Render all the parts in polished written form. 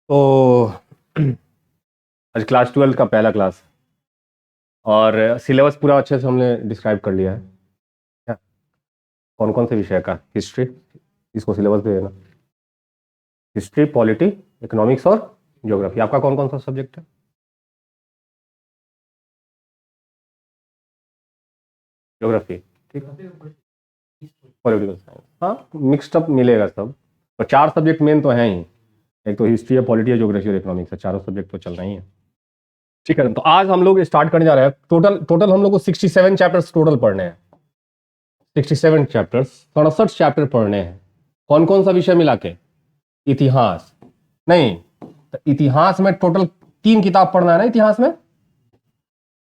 तो आज क्लास 12 का पहला क्लास और सिलेबस पूरा अच्छे से हमने डिस्क्राइब कर लिया है। क्या कौन कौन से विषय का? हिस्ट्री, इसको सिलेबस दे देना। हिस्ट्री, पॉलिटी, इकोनॉमिक्स और ज्योग्राफी। आपका कौन कौन सा सब्जेक्ट है? ज्योग्राफी, ठीक है। पॉलिटिकल साइंस, हाँ मिक्सड अप मिलेगा सब। और 4 सब्जेक्ट मेन तो हैं ही। एक तो हिस्ट्री है, पॉलिटी है, ज्योग्राफी और इकोनॉमिक्स है। चारों सब्जेक्ट तो चलना ही है। ठीक है, तो आज हम लोग स्टार्ट करने जा रहे हैं। टोटल हम लोग को 67 चैप्टर्स टोटल पढ़ने हैं। 67 चैप्टर्स, 67 चैप्टर पढ़ने हैं। कौन कौन सा विषय मिला के? इतिहास नहीं, तो इतिहास में टोटल 3 किताब पढ़ना है ना। इतिहास में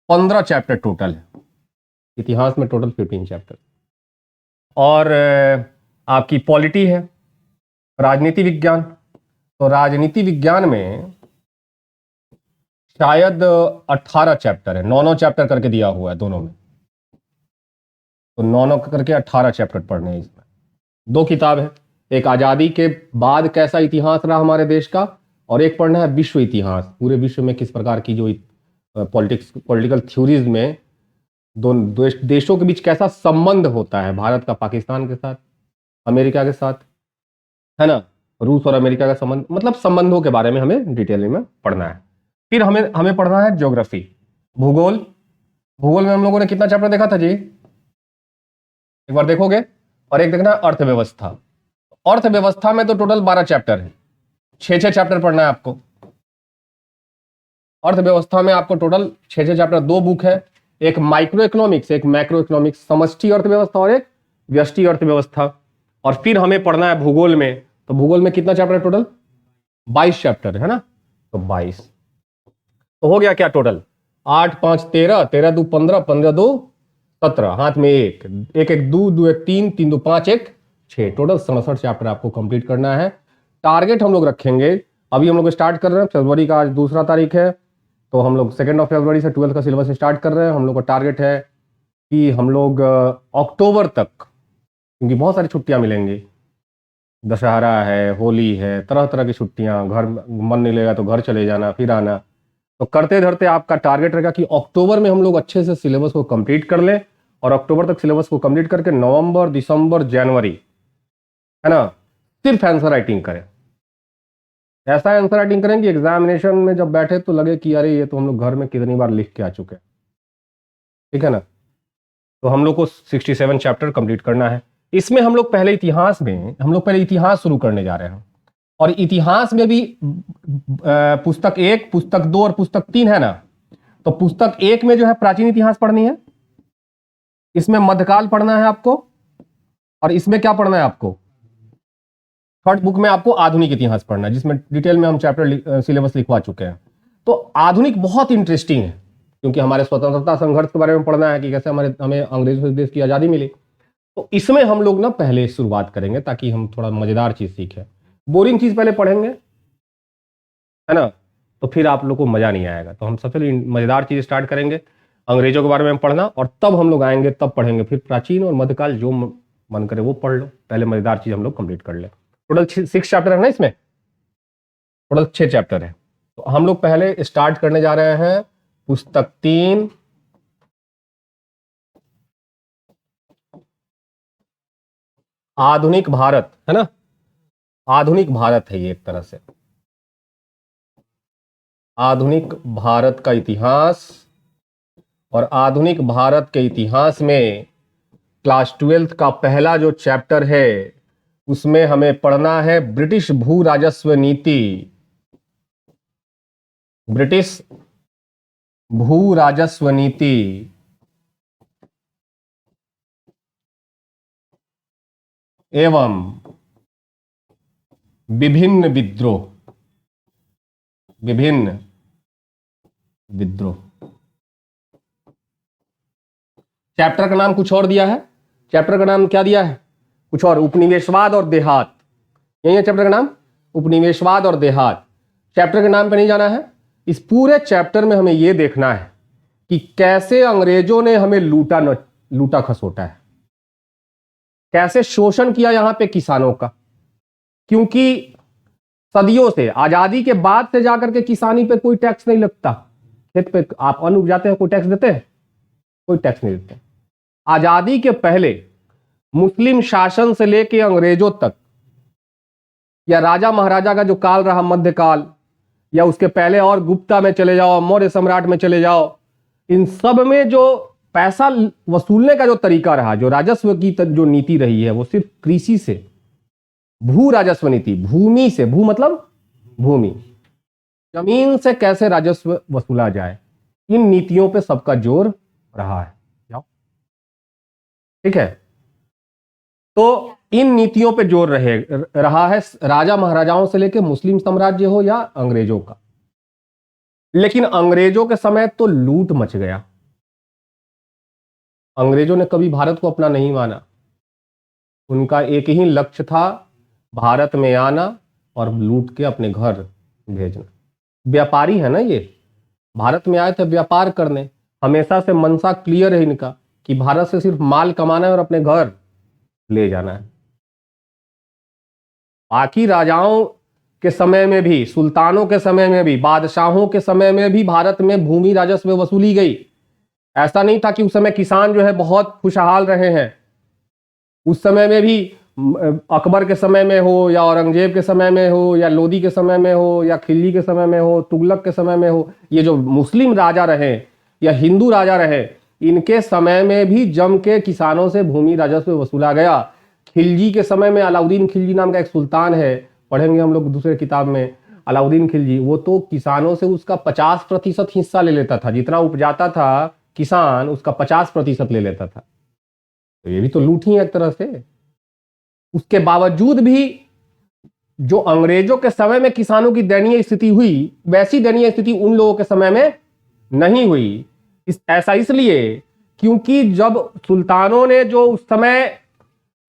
15 चैप्टर टोटल है। इतिहास में टोटल 15 चैप्टर। और आपकी पॉलिटी है, राजनीति विज्ञान। तो राजनीति विज्ञान में शायद 18 चैप्टर है। 9 चैप्टर करके दिया हुआ है दोनों में। तो 9 करके 18 चैप्टर पढ़ने हैं इसमें। 2 किताब है, एक आजादी के बाद कैसा इतिहास रहा हमारे देश का, और एक पढ़ना है विश्व इतिहास। पूरे विश्व में किस प्रकार की जो पॉलिटिकल थ्योरीज में दोनों देशों के बीच कैसा संबंध होता है, भारत का पाकिस्तान के साथ, अमेरिका के साथ, है ना, रूस और अमेरिका का संबंध, मतलब संबंधों के बारे में हमें डिटेल में पढ़ना है। फिर हमें पढ़ना है ज्योग्राफी, भूगोल। भूगोल में हम लोगों ने कितना चैप्टर देखा था जी? एक बार देखोगे। और एक देखना अर्थव्यवस्था। अर्थव्यवस्था में तो टोटल 12 चैप्टर है। 6 चैप्टर पढ़ना है आपको। अर्थव्यवस्था में आपको टोटल 6 चैप्टर। 2 बुक है, एक माइक्रो इकोनॉमिक्स, एक मैक्रो इकोनॉमिक्स, समष्टि अर्थव्यवस्था और एक व्यष्टि अर्थव्यवस्था। और फिर हमें पढ़ना है भूगोल में। तो भूगोल में कितना चैप्टर है टोटल? 22 चैप्टर है ना। तो 22 तो हो गया क्या टोटल? 8 5 13, 13 2 15, 15 2 17, हाथ में एक, एक एक 2, 2 1 3, 3 2 5, 1 6, टोटल 67 चैप्टर आपको कंप्लीट करना है। टारगेट हम लोग रखेंगे, अभी हम लोग स्टार्ट कर रहे हैं, फरवरी का आज 2 तारीख है, तो हम लोग 2 फरवरी से 12 का सिलेबस स्टार्ट कर रहे हैं। हम लोग का टारगेट है कि हम लोग अक्टूबर तक, क्योंकि बहुत सारी छुट्टियां मिलेंगी, दशहरा है, होली है, तरह तरह की छुट्टियां, घर मन नहीं लगेगा तो घर चले जाना, फिर आना। तो करते धरते आपका टारगेट रहेगा कि अक्टूबर में हम लोग अच्छे से सिलेबस को कंप्लीट कर लें, और अक्टूबर तक सिलेबस को कंप्लीट करके नवंबर, दिसंबर, जनवरी, है ना, सिर्फ आंसर राइटिंग करें। ऐसा आंसर राइटिंग करें कि एग्जामिनेशन में जब बैठे तो लगे कि अरे ये तो हम लोग घर में कितनी बार लिख के आ चुके हैं। ठीक है ना। तो हम लोग को 67 चैप्टर कंप्लीट करना है। इसमें हम लोग पहले इतिहास शुरू करने जा रहे हैं। और इतिहास में भी पुस्तक 1, पुस्तक 2 और पुस्तक 3 है ना। तो पुस्तक 1 में जो है प्राचीन इतिहास पढ़नी है, इसमें मध्यकाल पढ़ना है आपको, और इसमें क्या पढ़ना है आपको? थर्ड बुक में आपको आधुनिक इतिहास पढ़ना है, जिसमें डिटेल में हम चैप्टर सिलेबस लिखवा चुके हैं। तो आधुनिक बहुत इंटरेस्टिंग है, क्योंकि हमारे स्वतंत्रता संघर्ष के बारे में पढ़ना है कि कैसे हमें अंग्रेजों से देश की आजादी मिली। तो इसमें हम लोग ना पहले शुरुआत करेंगे, ताकि हम थोड़ा मजेदार चीज सीखें। बोरिंग चीज पहले पढ़ेंगे, है ना, तो फिर आप लोग को मजा नहीं आएगा। तो हम सबसे पहले मजेदार चीज स्टार्ट करेंगे, अंग्रेजों के बारे में पढ़ना, और तब हम लोग आएंगे, तब पढ़ेंगे फिर प्राचीन और मध्यकाल, जो मन करे वो पढ़ लो। पहले मजेदार चीज हम लोग कंप्लीट कर ले। टोटल 6 चैप्टर है ना इसमें, टोटल 6 चैप्टर है। तो हम लोग पहले स्टार्ट करने जा रहे हैं पुस्तक 3, आधुनिक भारत, है ना। आधुनिक भारत है ये एक तरह से, आधुनिक भारत का इतिहास। और आधुनिक भारत के इतिहास में क्लास 12 का पहला जो चैप्टर है, उसमें हमें पढ़ना है ब्रिटिश भू राजस्व नीति। ब्रिटिश भू राजस्व नीति एवं विभिन्न विद्रोह, विभिन्न विद्रोह। चैप्टर का नाम कुछ और दिया है। चैप्टर का नाम क्या दिया है? कुछ और, उपनिवेशवाद और देहात। यही है चैप्टर का नाम, उपनिवेशवाद और देहात। चैप्टर के नाम पे नहीं जाना है। इस पूरे चैप्टर में हमें यह देखना है कि कैसे अंग्रेजों ने हमें लूटा खसोटा है, कैसे शोषण किया यहां पे किसानों का। क्योंकि सदियों से, आजादी के बाद से जाकर के किसानी पे कोई टैक्स नहीं लगता। खेत पे आप अन्न उपजाते हैं, कोई टैक्स देते हैं? कोई टैक्स नहीं देते। आजादी के पहले मुस्लिम शासन से लेके अंग्रेजों तक, या राजा महाराजा का जो काल रहा मध्यकाल, या उसके पहले और गुप्ता में चले जाओ, मौर्य सम्राट में चले जाओ, इन सब में जो पैसा वसूलने का जो तरीका रहा, जो राजस्व की जो नीति रही है, वो सिर्फ कृषि से, भू राजस्व नीति, भूमि से, भू मतलब भूमि, जमीन से कैसे राजस्व वसूला जाए, इन नीतियों पे सबका जोर रहा है। ठीक है, तो इन नीतियों पे जोर रहा है राजा महाराजाओं से लेके मुस्लिम साम्राज्य हो या अंग्रेजों का। लेकिन अंग्रेजों के समय तो लूट मच गया। अंग्रेजों ने कभी भारत को अपना नहीं माना। उनका एक ही लक्ष्य था, भारत में आना और लूट के अपने घर भेजना। व्यापारी है ना ये, भारत में आए थे व्यापार करने, हमेशा से मनसा क्लियर है इनका कि भारत से सिर्फ माल कमाना है और अपने घर ले जाना है। बाकी राजाओं के समय में भी, सुल्तानों के समय में भी, बादशाहों के समय में भी भारत में भूमि राजस्व वसूली गई। ऐसा नहीं था कि उस समय किसान जो है बहुत खुशहाल रहे हैं। उस समय में भी, अकबर के समय में हो या औरंगजेब के समय में हो या लोदी के समय में हो या खिलजी के समय में हो, तुगलक के समय में हो, ये जो मुस्लिम राजा रहे या हिंदू राजा रहे, इनके समय में भी जम के किसानों से भूमि राजस्व वसूला गया। खिलजी के समय में अलाउद्दीन खिलजी नाम का एक सुल्तान है, पढ़ेंगे हम लोग दूसरे किताब में, अलाउद्दीन खिलजी, वो तो किसानों से उसका 50% हिस्सा ले लेता था। जितना उपजाता था किसान, उसका 50% ले लेता था। तो ये भी तो लूट ही है एक तरह से। उसके बावजूद भी जो अंग्रेजों के समय में किसानों की दयनीय स्थिति हुई, वैसी दयनीय स्थिति उन लोगों के समय में नहीं हुई। ऐसा इसलिए क्योंकि जब सुल्तानों ने जो उस समय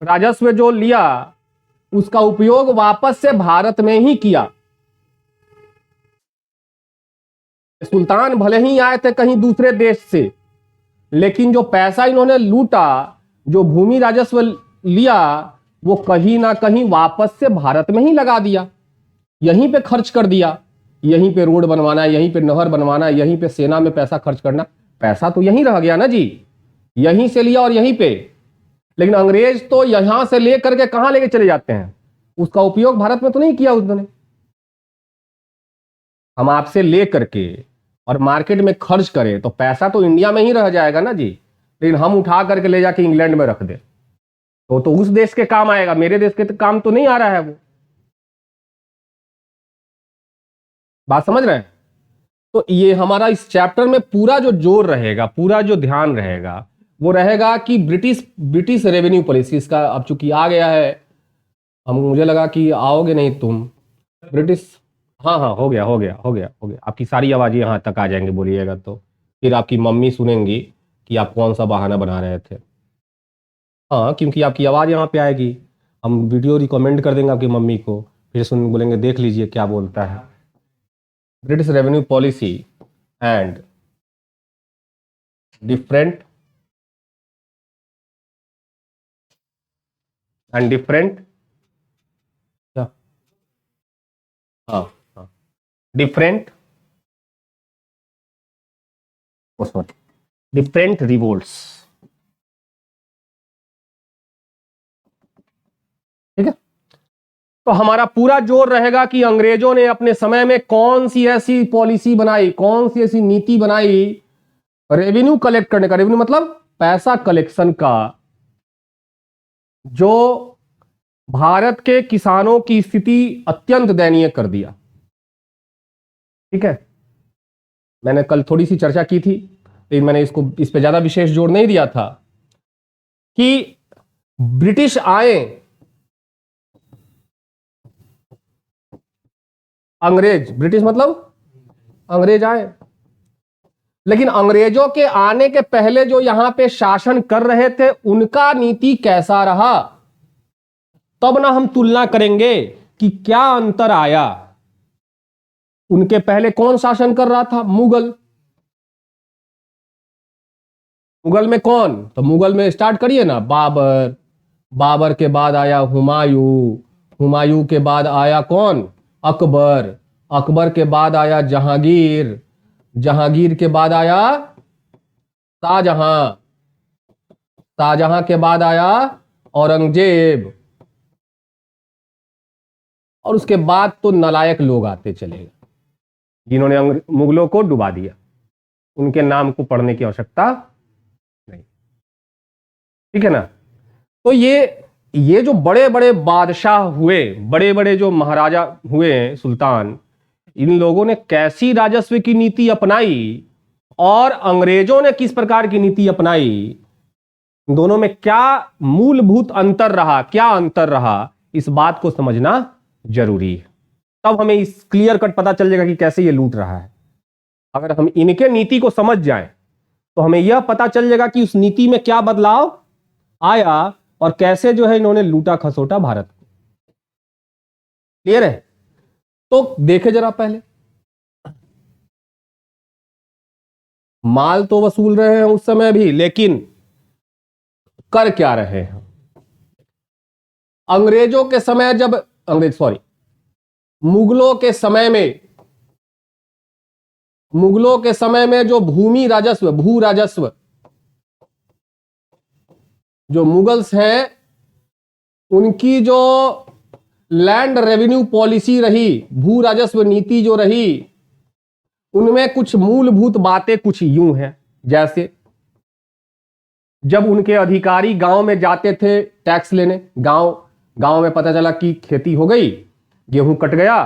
राजस्व जो लिया, उसका उपयोग वापस से भारत में ही किया। सुल्तान भले ही आए थे कहीं दूसरे देश से, लेकिन जो पैसा इन्होंने लूटा, जो भूमि राजस्व लिया, वो कहीं ना कहीं वापस से भारत में ही लगा दिया, यहीं पे खर्च कर दिया। यहीं पे रोड बनवाना, यहीं पे नहर बनवाना, यहीं पे सेना में पैसा खर्च करना, पैसा तो यहीं रह गया ना जी, यहीं से लिया और यहीं पे। लेकिन अंग्रेज तो यहां से लेकर के कहां लेके चले जाते हैं, उसका उपयोग भारत में तो नहीं किया उसने। हम आपसे ले करके और मार्केट में खर्च करें तो पैसा तो इंडिया में ही रह जाएगा ना जी, लेकिन हम उठा करके ले जाके इंग्लैंड में रख दे तो उस देश के काम आएगा, मेरे देश के तो काम तो नहीं आ रहा है। वो बात समझ रहे हैं? तो ये हमारा इस चैप्टर में पूरा जो जोर रहेगा, पूरा जो ध्यान रहेगा, वो रहेगा कि ब्रिटिश रेवेन्यू पॉलिसी। इसका अब चूंकि आ गया है, हम मुझे लगा कि आओगे नहीं तुम। ब्रिटिश, हाँ हाँ, हो गया हो गया हो गया हो गया। आपकी सारी आवाज़ें यहाँ तक आ जाएंगे बोलिएगा तो, फिर आपकी मम्मी सुनेंगी कि आप कौन सा बहाना बना रहे थे। हाँ, क्योंकि आपकी आवाज़ यहाँ पे आएगी, हम वीडियो रिकमेंड कर देंगे आपकी मम्मी को, फिर सुन बोलेंगे देख लीजिए क्या बोलता है। British revenue policy and different क्या, हाँ हाँ, डिफरेंट डिफरेंट रिवोल्ट्स। ठीक है, तो हमारा पूरा जोर रहेगा कि अंग्रेजों ने अपने समय में कौन सी ऐसी पॉलिसी बनाई, कौन सी ऐसी नीति बनाई रेवेन्यू कलेक्ट करने का, रेवेन्यू मतलब पैसा कलेक्शन का, जो भारत के किसानों की स्थिति अत्यंत दयनीय कर दिया। ठीक है, मैंने कल थोड़ी सी चर्चा की थी, लेकिन मैंने इस पे ज्यादा विशेष जोर नहीं दिया था कि ब्रिटिश आए, ब्रिटिश मतलब अंग्रेज आए, लेकिन अंग्रेजों के आने के पहले जो यहां पे शासन कर रहे थे, उनका नीति कैसा रहा, तब ना हम तुलना करेंगे कि क्या अंतर आया। उनके पहले कौन शासन कर रहा था? मुगल। मुगल में कौन? तो मुगल में स्टार्ट करिए ना, बाबर, बाबर के बाद आया हुमायूं, हुमायूं के बाद आया कौन? अकबर, अकबर के बाद आया जहांगीर, जहांगीर के बाद आया शाहजहां, शाहजहां के बाद आया औरंगजेब, और उसके बाद तो नालायक लोग आते चले गए जिन्होंने मुगलों को डुबा दिया। उनके नाम को पढ़ने की आवश्यकता नहीं, ठीक है ना। तो ये जो बड़े बड़े बादशाह हुए, बड़े बड़े जो महाराजा हुए हैं, सुल्तान, इन लोगों ने कैसी राजस्व की नीति अपनाई और अंग्रेजों ने किस प्रकार की नीति अपनाई, दोनों में क्या मूलभूत अंतर रहा, क्या अंतर रहा, इस बात को समझना जरूरी है। तब हमें इस क्लियर कट पता चल जाएगा कि कैसे ये लूट रहा है। अगर हम इनके नीति को समझ जाएं तो हमें यह पता चल जाएगा कि उस नीति में क्या बदलाव आया और कैसे जो है इन्होंने लूटा खसोटा भारत को। क्लियर है? तो देखे जरा पहले, माल तो वसूल रहे हैं उस समय भी, लेकिन कर क्या रहे हैं? अंग्रेजों के समय जब मुगलों के समय में जो भूमि राजस्व, भू राजस्व, जो मुगल्स हैं उनकी जो लैंड रेवेन्यू पॉलिसी रही, भू राजस्व नीति जो रही, उनमें कुछ मूलभूत बातें कुछ यूं हैं। जैसे जब उनके अधिकारी गांव में जाते थे टैक्स लेने, गांव में पता चला कि खेती हो गई, गेहूं कट गया,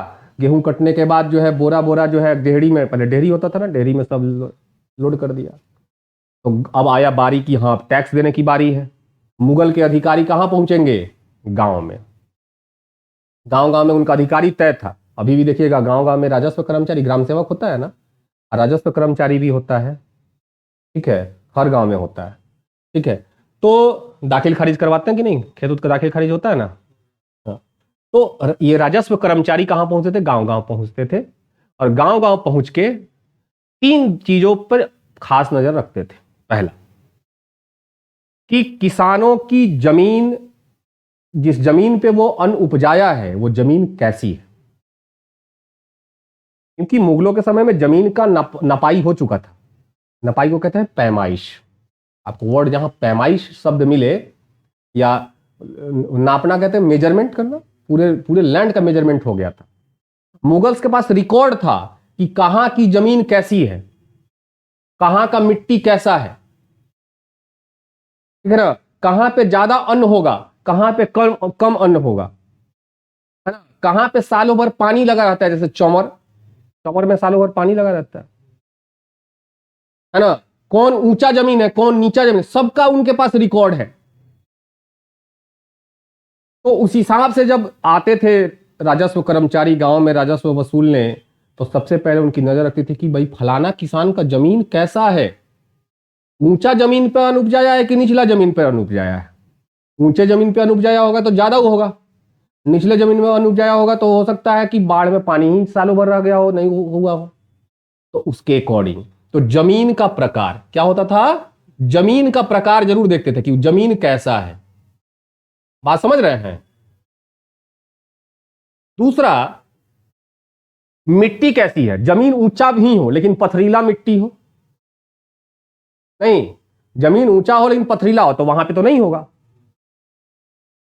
गेहूं कटने के बाद जो है बोरा बोरा जो है डेहरी में, पहले डेहरी होता था ना, डेहरी में सब लोड कर दिया। तो अब आया बारी की हाँ टैक्स देने की बारी है। मुगल के अधिकारी कहां पहुंचेंगे? गांव में। गांव में उनका अधिकारी तय था। अभी भी देखिएगा गांव में राजस्व कर्मचारी, ग्राम सेवक होता है ना, राजस्व कर्मचारी भी होता है, ठीक है, हर गांव में होता है, ठीक है। तो दाखिल खारिज करवाते हैं कि नहीं, खेत उत का दाखिल खारिज होता है ना। तो ये राजस्व कर्मचारी कहां पहुंचते थे? गांव गांव पहुंचते थे, और गांव गांव पहुंच के 3 चीजों पर खास नजर रखते थे। पहला कि किसानों की जमीन, जिस जमीन पे वो अन्न उपजाया है, वो जमीन कैसी है। क्योंकि मुगलों के समय में जमीन का नपाई हो चुका था। नपाई को कहते हैं पैमाइश। आपको वर्ड जहां पैमाइश शब्द मिले, या नापना कहते हैं मेजरमेंट करना, पूरे लैंड का मेजरमेंट हो गया था। मुगल्स के पास रिकॉर्ड था कि कहां की जमीन कैसी है, कहां का मिट्टी कैसा है, ठीक है ना, कहां पे ज्यादा अन्न होगा, कहां पे कम अन्न होगा, है ना, कहां पे सालों भर पानी लगा रहता है, जैसे चौमर में सालों भर पानी लगा रहता है ना, कौन ऊंचा जमीन है, कौन नीचा जमीन, सबका उनके पास रिकॉर्ड है। तो उस हिसाब से जब आते थे राजस्व कर्मचारी गांव में राजस्व वसूलने, तो सबसे पहले उनकी नजर रखती थी कि भाई फलाना किसान का जमीन कैसा है, ऊंचा जमीन पर अन्न उपजाया है कि निचला जमीन पर अन्न उपजाया है। ऊंचे जमीन पर अन्न उपजाया होगा तो ज्यादा होगा, निचले जमीन में अन्न उपजाया होगा तो हो सकता है कि बाढ़ में पानी ही सालों भर रह गया हो, नहीं हुआ हो। तो उसके अकॉर्डिंग तो जमीन का प्रकार क्या होता था, जमीन का प्रकार जरूर देखते थे कि जमीन कैसा है। बात समझ रहे हैं? दूसरा, मिट्टी कैसी है, जमीन ऊंचा भी हो लेकिन पथरीला मिट्टी हो, नहीं, जमीन ऊंचा हो लेकिन पथरीला हो तो वहां पे तो नहीं होगा।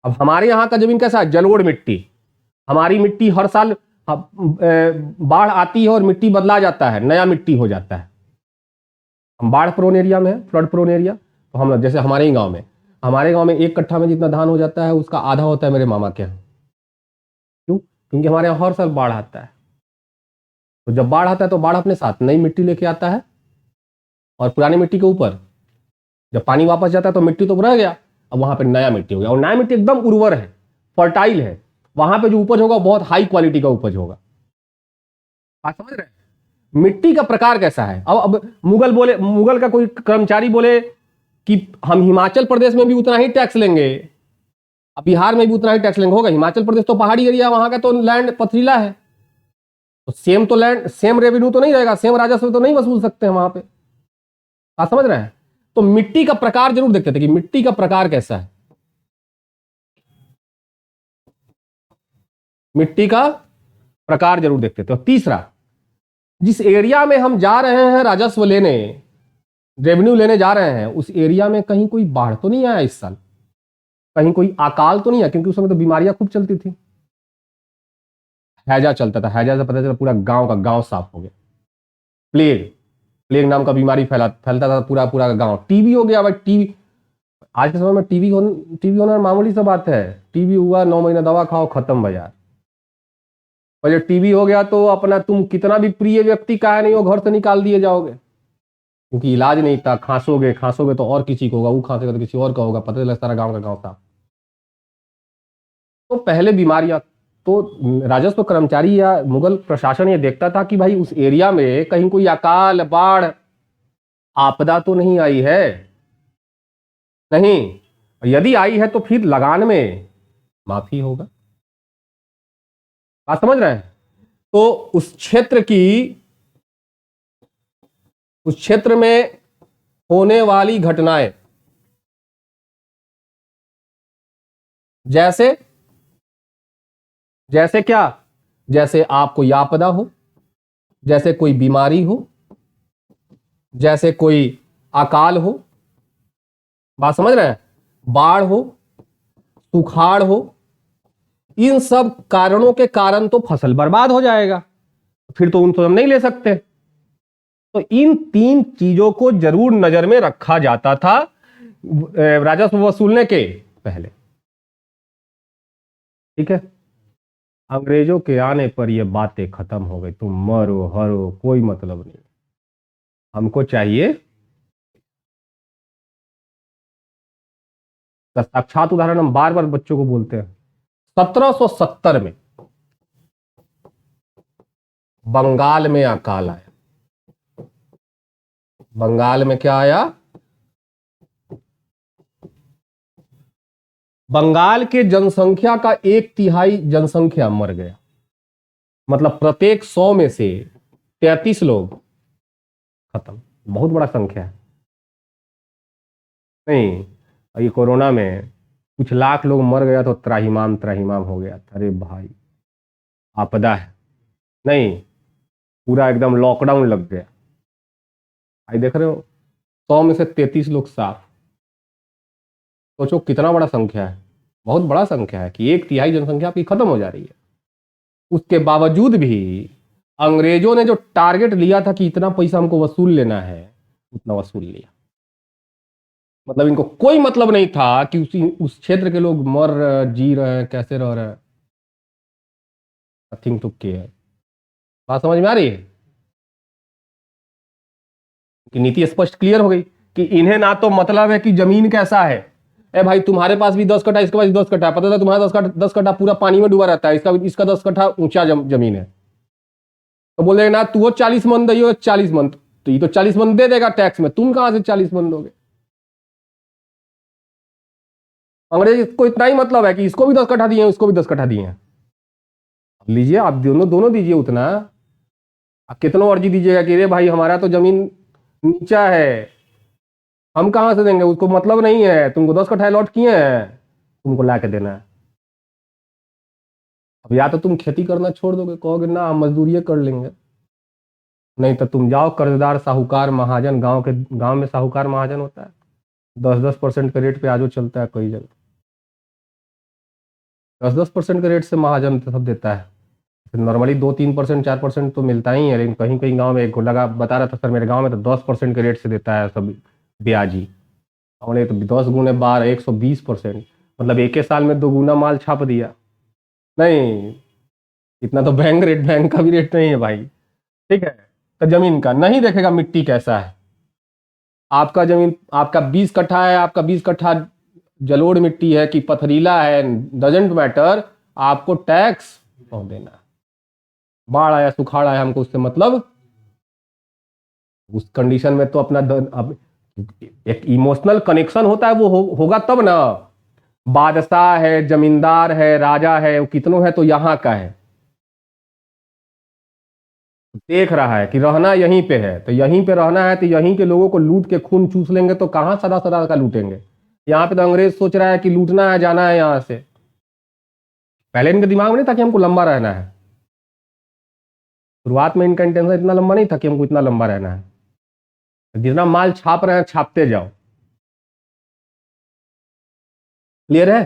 अब हमारे यहां का जमीन कैसा है, जलोढ़ मिट्टी। हमारी मिट्टी हर साल बाढ़ आती है और मिट्टी बदला जाता है, नया मिट्टी हो जाता है। हम बाढ़ प्रोन एरिया में है, फ्लड प्रोन एरिया। तो हम जैसे हमारे ही गांव में, हमारे गांव में 1 कट्ठा में जितना धान हो जाता है उसका आधा होता है मेरे मामा के यहाँ। क्यों? क्योंकि हमारे यहाँ हर साल बाढ़ आता है। तो जब बाढ़ आता है तो बाढ़ अपने साथ नई मिट्टी लेके आता है, और पुरानी मिट्टी के ऊपर जब पानी वापस जाता है तो मिट्टी तो रह गया, अब वहां पे नया मिट्टी हो गया, और नया मिट्टी एकदम उर्वर है, फर्टाइल है, वहां पे जो उपज होगा बहुत हाई क्वालिटी का उपज होगा। आप समझ रहे हैं? मिट्टी का प्रकार कैसा है। अब मुगल का कोई कर्मचारी बोले कि हम हिमाचल प्रदेश में भी उतना ही टैक्स लेंगे, अब बिहार में भी उतना ही टैक्स लेंगे, होगा? हिमाचल प्रदेश तो पहाड़ी एरिया, वहां का तो लैंड पथरीला है, तो सेम तो लैंड, सेम रेवेन्यू तो नहीं रहेगा, सेम राजस्व तो नहीं वसूल सकते हैं वहां पे। आप समझ रहे हैं? तो मिट्टी का प्रकार जरूर देखते थे कि मिट्टी का प्रकार कैसा है, मिट्टी का प्रकार जरूर देखते थे। और तीसरा, जिस एरिया में हम जा रहे हैं राजस्व लेने, रेवेन्यू लेने जा रहे हैं, उस एरिया में कहीं कोई बाढ़ तो नहीं आया इस साल, कहीं कोई अकाल तो नहीं है, क्योंकि उस समय तो बीमारियां खूब चलती थी, हैजा चलता था, हैजा से पता चला पूरा गांव का गांव साफ हो गया। प्लेग, प्लेग नाम का बीमारी फैलता था पूरा पूरा गांव। टीबी हो गया भाई, टीबी आज के समय में टीबी होना मामूली सा बात है। टीबी हुआ 9 महीने दवा खाओ, खत्म बाजार। और जब टीबी हो गया तो अपना तुम कितना भी प्रिय व्यक्ति का है नहीं हो, घर से निकाल दिए जाओगे, क्योंकि इलाज नहीं था। खांसोगे खांसोगे तो और किसी को होगा, वो खांसेगा तो किसी और का होगा, पता चला सारा गांव का गांव था। तो पहले बीमारियां, तो राजस्व कर्मचारी या मुगल प्रशासन ये देखता था कि भाई उस एरिया में कहीं कोई अकाल, बाढ़, आपदा तो नहीं आई है, नहीं, यदि आई है तो फिर लगान में माफी होगा। बात समझ रहे हैं? तो उस क्षेत्र में होने वाली घटनाएं, जैसे क्या, जैसे आप कोई आपदा हो, जैसे कोई बीमारी हो, जैसे कोई अकाल हो, बात समझ रहे हैं, बाढ़ हो, सुखाड़ हो, इन सब कारणों के कारण तो फसल बर्बाद हो जाएगा, फिर तो उनको हम नहीं ले सकते। तो इन 3 चीजों को जरूर नजर में रखा जाता था राजस्व वसूलने के पहले। ठीक है, अंग्रेजों के आने पर ये बातें खत्म हो गई, तुम मरो हरो कोई मतलब नहीं, हमको चाहिए। तो साक्षात उदाहरण हम बार बार बच्चों को बोलते हैं। 1770 में बंगाल में अकाल आया। बंगाल में क्या आया? बंगाल के जनसंख्या का 1/3 जनसंख्या मर गया, मतलब प्रत्येक 100 में से 33 लोग खत्म। बहुत बड़ा संख्या है। नहीं, ये कोरोना में कुछ लाख लोग मर गया तो त्राहिमाम त्राहिमाम हो गया। अरे भाई आपदा है, नहीं, पूरा एकदम लॉकडाउन लग गया। भाई देख रहे हो, 100 में से 33 लोग साफ। सोचो कितना बड़ा संख्या है, बहुत बड़ा संख्या है कि 1/3 जनसंख्या आपकी खत्म हो जा रही है। उसके बावजूद भी अंग्रेजों ने जो टारगेट लिया था कि इतना पैसा हमको वसूल लेना है, उतना वसूल लिया। मतलब इनको कोई मतलब नहीं था कि उस क्षेत्र के लोग जी रहे हैं, कैसे रह रहे हैं। Nothing to care. बात समझ में आ रही है कि नीति स्पष्ट क्लियर हो गई कि इन्हें ना तो मतलब है कि जमीन कैसा है। ए भाई तुम्हारे पास भी 10 कट्ठा, इसके पास 10 कट्ठा, पता था तुम्हारा 10 कट्ठा पूरा पानी में डूबा रहता है, इसका 10 कट्ठा ऊंचा जमीन है। तो बोले ना तू 40 मन दो, 40 मन, तो ये तो 40 मन दे देगा टैक्स में, तुम कहां से 40 मन दोगे? अंग्रेज को इतना ही मतलब है कि इसको भी 10 कट्ठा दिए हैं, उसको भी 10 कट्ठा दिए हैं, लीजिए आप दोनों दोनों दीजिए उतना। आप कितना अर्जी दीजिएगा कि रे भाई हमारा तो जमीन नीचा है, हम कहां से देंगे, उसको मतलब नहीं है, तुमको 10 कट्ठा अलॉट किए हैं, तुमको ला के देना है। अब या तो तुम खेती करना छोड़ दोगे, कहोगे ना हम मजदूरी कर लेंगे, नहीं तो तुम जाओ कर्जदार साहूकार महाजन, गांव में साहूकार महाजन होता है, 10-10% के रेट पे आजो चलता है कई जगह, 10-10% के रेट से महाजन सब देता है। नॉर्मली 2-3%, 4% तो मिलता ही है, लेकिन कहीं कहीं गांव में एक लगा बता रहा था सर, मेरे गांव में तो 10% के रेट से देता है सब ब्याजी। हमने तो 10 गुने 12, 120%, मतलब एक ही साल में 2 गुना माल छाप दिया। नहीं, इतना तो बैंक का भी रेट नहीं है भाई। ठीक है, तो जमीन का नहीं देखेगा मिट्टी कैसा है। आपका जमीन, आपका 20 कट्ठा है, आपका 20 कट्ठा जलोढ़ मिट्टी है कि पथरीला है, डजेंट मैटर, आपको टैक्स देना है। बाढ़ आया सुखाड़ आया हमको उससे मतलब। उस कंडीशन में तो अपना अब एक इमोशनल कनेक्शन होता है, वो होगा तब ना। बादशाह है, जमींदार है, राजा है, वो कितनों है तो यहाँ का है, देख रहा है कि रहना यहीं पे है, तो यहीं पे रहना है, तो यहीं के लोगों को लूट के खून चूस लेंगे तो कहाँ सदा सदा का लूटेंगे। यहाँ पे तो अंग्रेज सोच रहा है कि लूटना है, जाना है यहाँ से। पहले इनके दिमाग में नहीं था कि हमको लंबा रहना है। शुरुआत में इनका इंटेंशन इतना लंबा नहीं था कि हमको इतना लंबा रहना है, जितना माल छाप रहे हैं छापते जाओ। क्लियर है?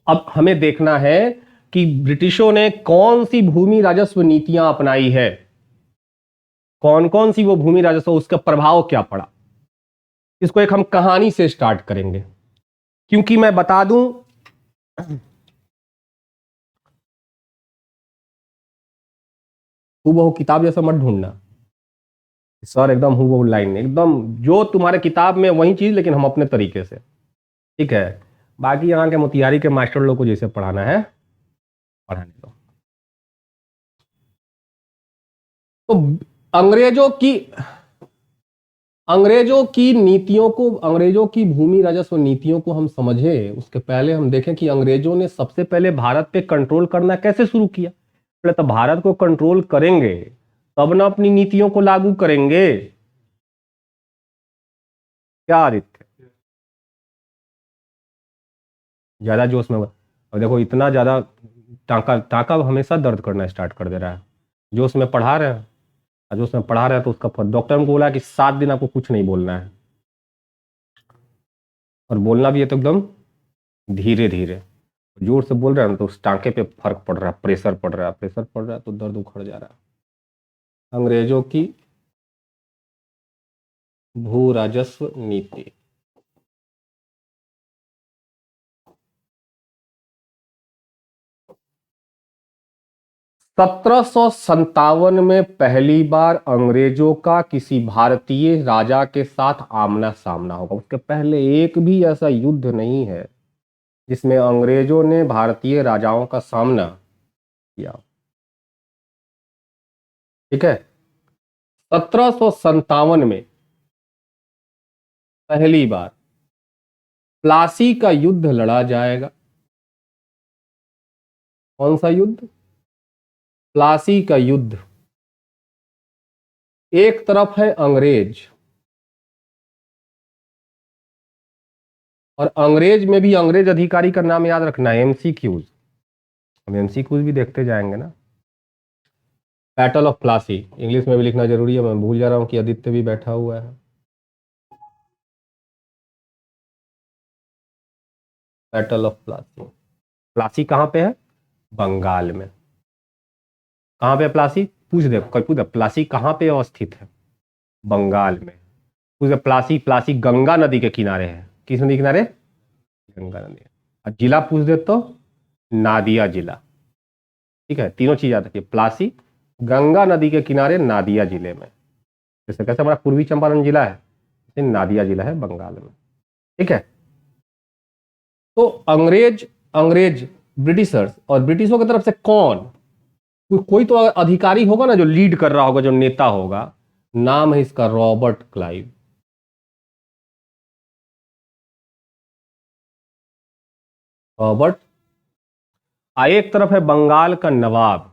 अब हमें देखना है कि ब्रिटिशों ने कौन सी भूमि राजस्व नीतियां अपनाई है, कौन कौन सी वो भूमि राजस्व, उसका प्रभाव क्या पड़ा। इसको एक हम कहानी से स्टार्ट करेंगे, क्योंकि मैं बता दूं हूबहू किताब जैसा मत ढूंढना सर, एकदम हूबहू लाइन, एकदम जो तुम्हारे किताब में वही चीज, लेकिन हम अपने तरीके से। ठीक है? बाकी यहाँ के मोतिहारी के मास्टर लोग को जैसे पढ़ाना है पढ़ाने दो। तो अंग्रेजों की नीतियों को, अंग्रेजों की भूमि राजस्व नीतियों को हम समझे उसके पहले हम देखें कि अंग्रेजों ने सबसे पहले भारत पे कंट्रोल करना कैसे शुरू किया। पहले तो भारत को कंट्रोल करेंगे तब ना अपनी नीतियों को लागू करेंगे। क्या आदित्य, ज्यादा जोश में और देखो इतना ज्यादा टाँका टाँका हमेशा दर्द करना स्टार्ट कर दे रहा है। जोश में पढ़ा रहे हैं, और जोश में पढ़ा रहे हैं तो उसका फल, डॉक्टर ने बोला कि 7 दिन आपको कुछ नहीं बोलना है, और बोलना भी है तो एकदम धीरे धीरे। जोर से बोल रहे हैं ना तो उस टांके पे फर्क पड़ रहा है, प्रेशर पड़ रहा है, प्रेशर पड़ रहा है तो दर्द उखड़ जा रहा है। अंग्रेजों की भू राजस्व नीति। सत्रह में पहली बार अंग्रेजों का किसी भारतीय राजा के साथ आमना सामना होगा। उसके पहले एक भी ऐसा युद्ध नहीं है जिसमें अंग्रेजों ने भारतीय राजाओं का सामना किया। ठीक है? 1757 में पहली बार प्लासी का युद्ध लड़ा जाएगा। कौन सा युद्ध? प्लासी का युद्ध। एक तरफ है अंग्रेज, और अंग्रेज में भी अंग्रेज अधिकारी का नाम याद रखना है, एमसीक्यूज। हम एमसीक्यूज भी देखते जाएंगे ना। बैटल ऑफ प्लासी इंग्लिश में भी लिखना जरूरी है, मैं भूल जा रहा हूं कि आदित्य भी बैठा हुआ है। Battle of Plassey. प्लासी कहां पे है? बंगाल में। कहां पे है प्लासी? पूछ दे, कोई पूछ दे प्लासी कहां पे अवस्थित है? बंगाल में। पूछ दे प्लासी, प्लासी गंगा नदी के किनारे है। किस नदी के किनारे? गंगा नदी। और जिला पूछ दे तो नादिया जिला। ठीक है? तीनों चीज याद रखिए, प्लासी गंगा नदी के किनारे नादिया जिले में। जैसे कैसे हमारा पूर्वी चंपारण जिला है, नादिया जिला है बंगाल में। ठीक है? तो अंग्रेज अंग्रेज ब्रिटिशर्स, और ब्रिटिशों की तरफ से कौन, कोई तो अधिकारी होगा ना जो लीड कर रहा होगा, जो नेता होगा। नाम है इसका रॉबर्ट क्लाइव। रॉबर्ट। एक तरफ है बंगाल का नवाब।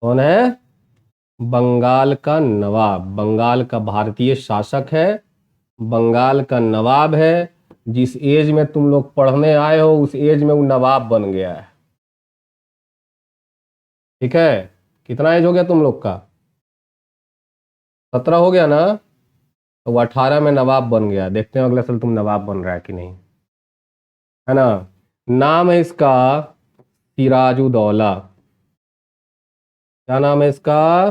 कौन है? बंगाल का नवाब। बंगाल का भारतीय शासक है, बंगाल का नवाब है। जिस एज में तुम लोग पढ़ने आए हो उस एज में वो नवाब बन गया है। ठीक है? कितना एज हो गया तुम लोग का? 17 हो गया ना? तो वो 18 में नवाब बन गया। देखते हैं अगले साल तुम नवाब बन रहा है कि नहीं, है ना? नाम है इसका सिराजुद्दौला। क्या नाम है इसका?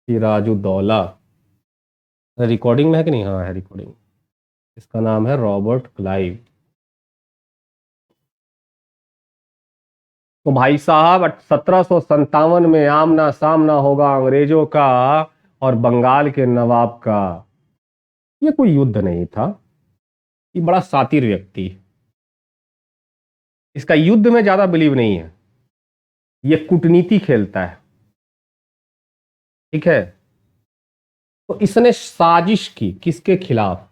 सिराजुद्दौला। रिकॉर्डिंग में है कि नहीं? हाँ है रिकॉर्डिंग। इसका नाम है रॉबर्ट क्लाइव। तो भाई साहब 1757 में आमना सामना होगा अंग्रेजों का और बंगाल के नवाब का। ये कोई युद्ध नहीं था, ये बड़ा शातिर व्यक्ति, इसका युद्ध में ज्यादा बिलीव नहीं है, ये कूटनीति खेलता है। ठीक है? तो इसने साजिश की किसके खिलाफ?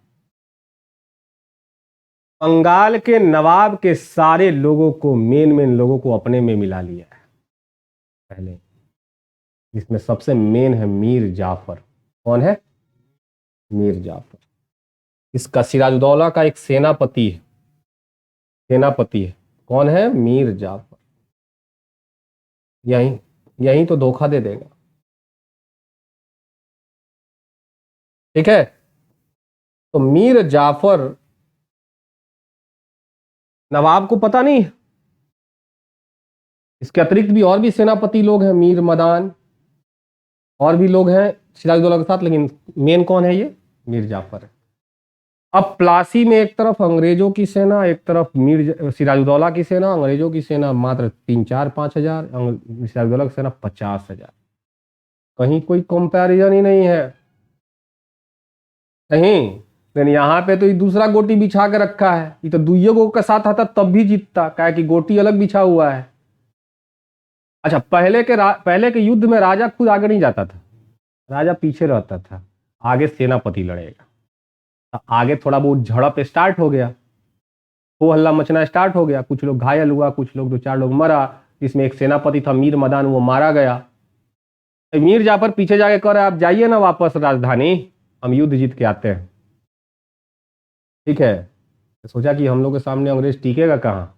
बंगाल के नवाब के सारे लोगों को, मेन मेन लोगों को अपने में मिला लिया है पहले। इसमें सबसे मेन है मीर जाफर। कौन है? मीर जाफर। इसका सिराजुद्दौला का एक सेनापति है, सेनापति है। कौन है? मीर जाफर। यहीं यहीं तो धोखा दे देगा। ठीक है, तो मीर जाफर, नवाब को पता नहीं, इसके अतिरिक्त भी और भी सेनापति लोग हैं, मीर मदान, और भी लोग हैं सिराजुद्दौला के साथ, लेकिन मेन कौन है? ये मीर जाफर है। अब प्लासी में एक तरफ अंग्रेजों की सेना, एक तरफ सिराजुद्दौला की सेना। अंग्रेजों की सेना मात्र 3-4-5 हजार, सिराजुद्दौला की सेना 50 हजार। कहीं कोई कंपैरिजन ही नहीं है कहीं। लेकिन यहाँ पे तो ये दूसरा गोटी बिछा के रखा है, ये तो दुइये गो के साथ आता तब भी जीतता, क्या कि गोटी अलग बिछा हुआ है। अच्छा, पहले के युद्ध में राजा खुद आगे नहीं जाता था, राजा पीछे रहता था, आगे सेनापति लड़ेगा। आगे थोड़ा बहुत झड़प स्टार्ट हो गया, हो हल्ला मचना स्टार्ट हो गया, कुछ लोग घायल हुआ, कुछ लोग 2-4 लोग मरा। इसमें एक सेनापति था मीर मदान, वो मारा गया। मीर जाफर पीछे जाके कह रहे आप जाइए ना वापस राजधानी, हम युद्ध जीत के आते हैं। ठीक है, तो सोचा कि हम लोग के सामने अंग्रेज टिकेगा कहाँ,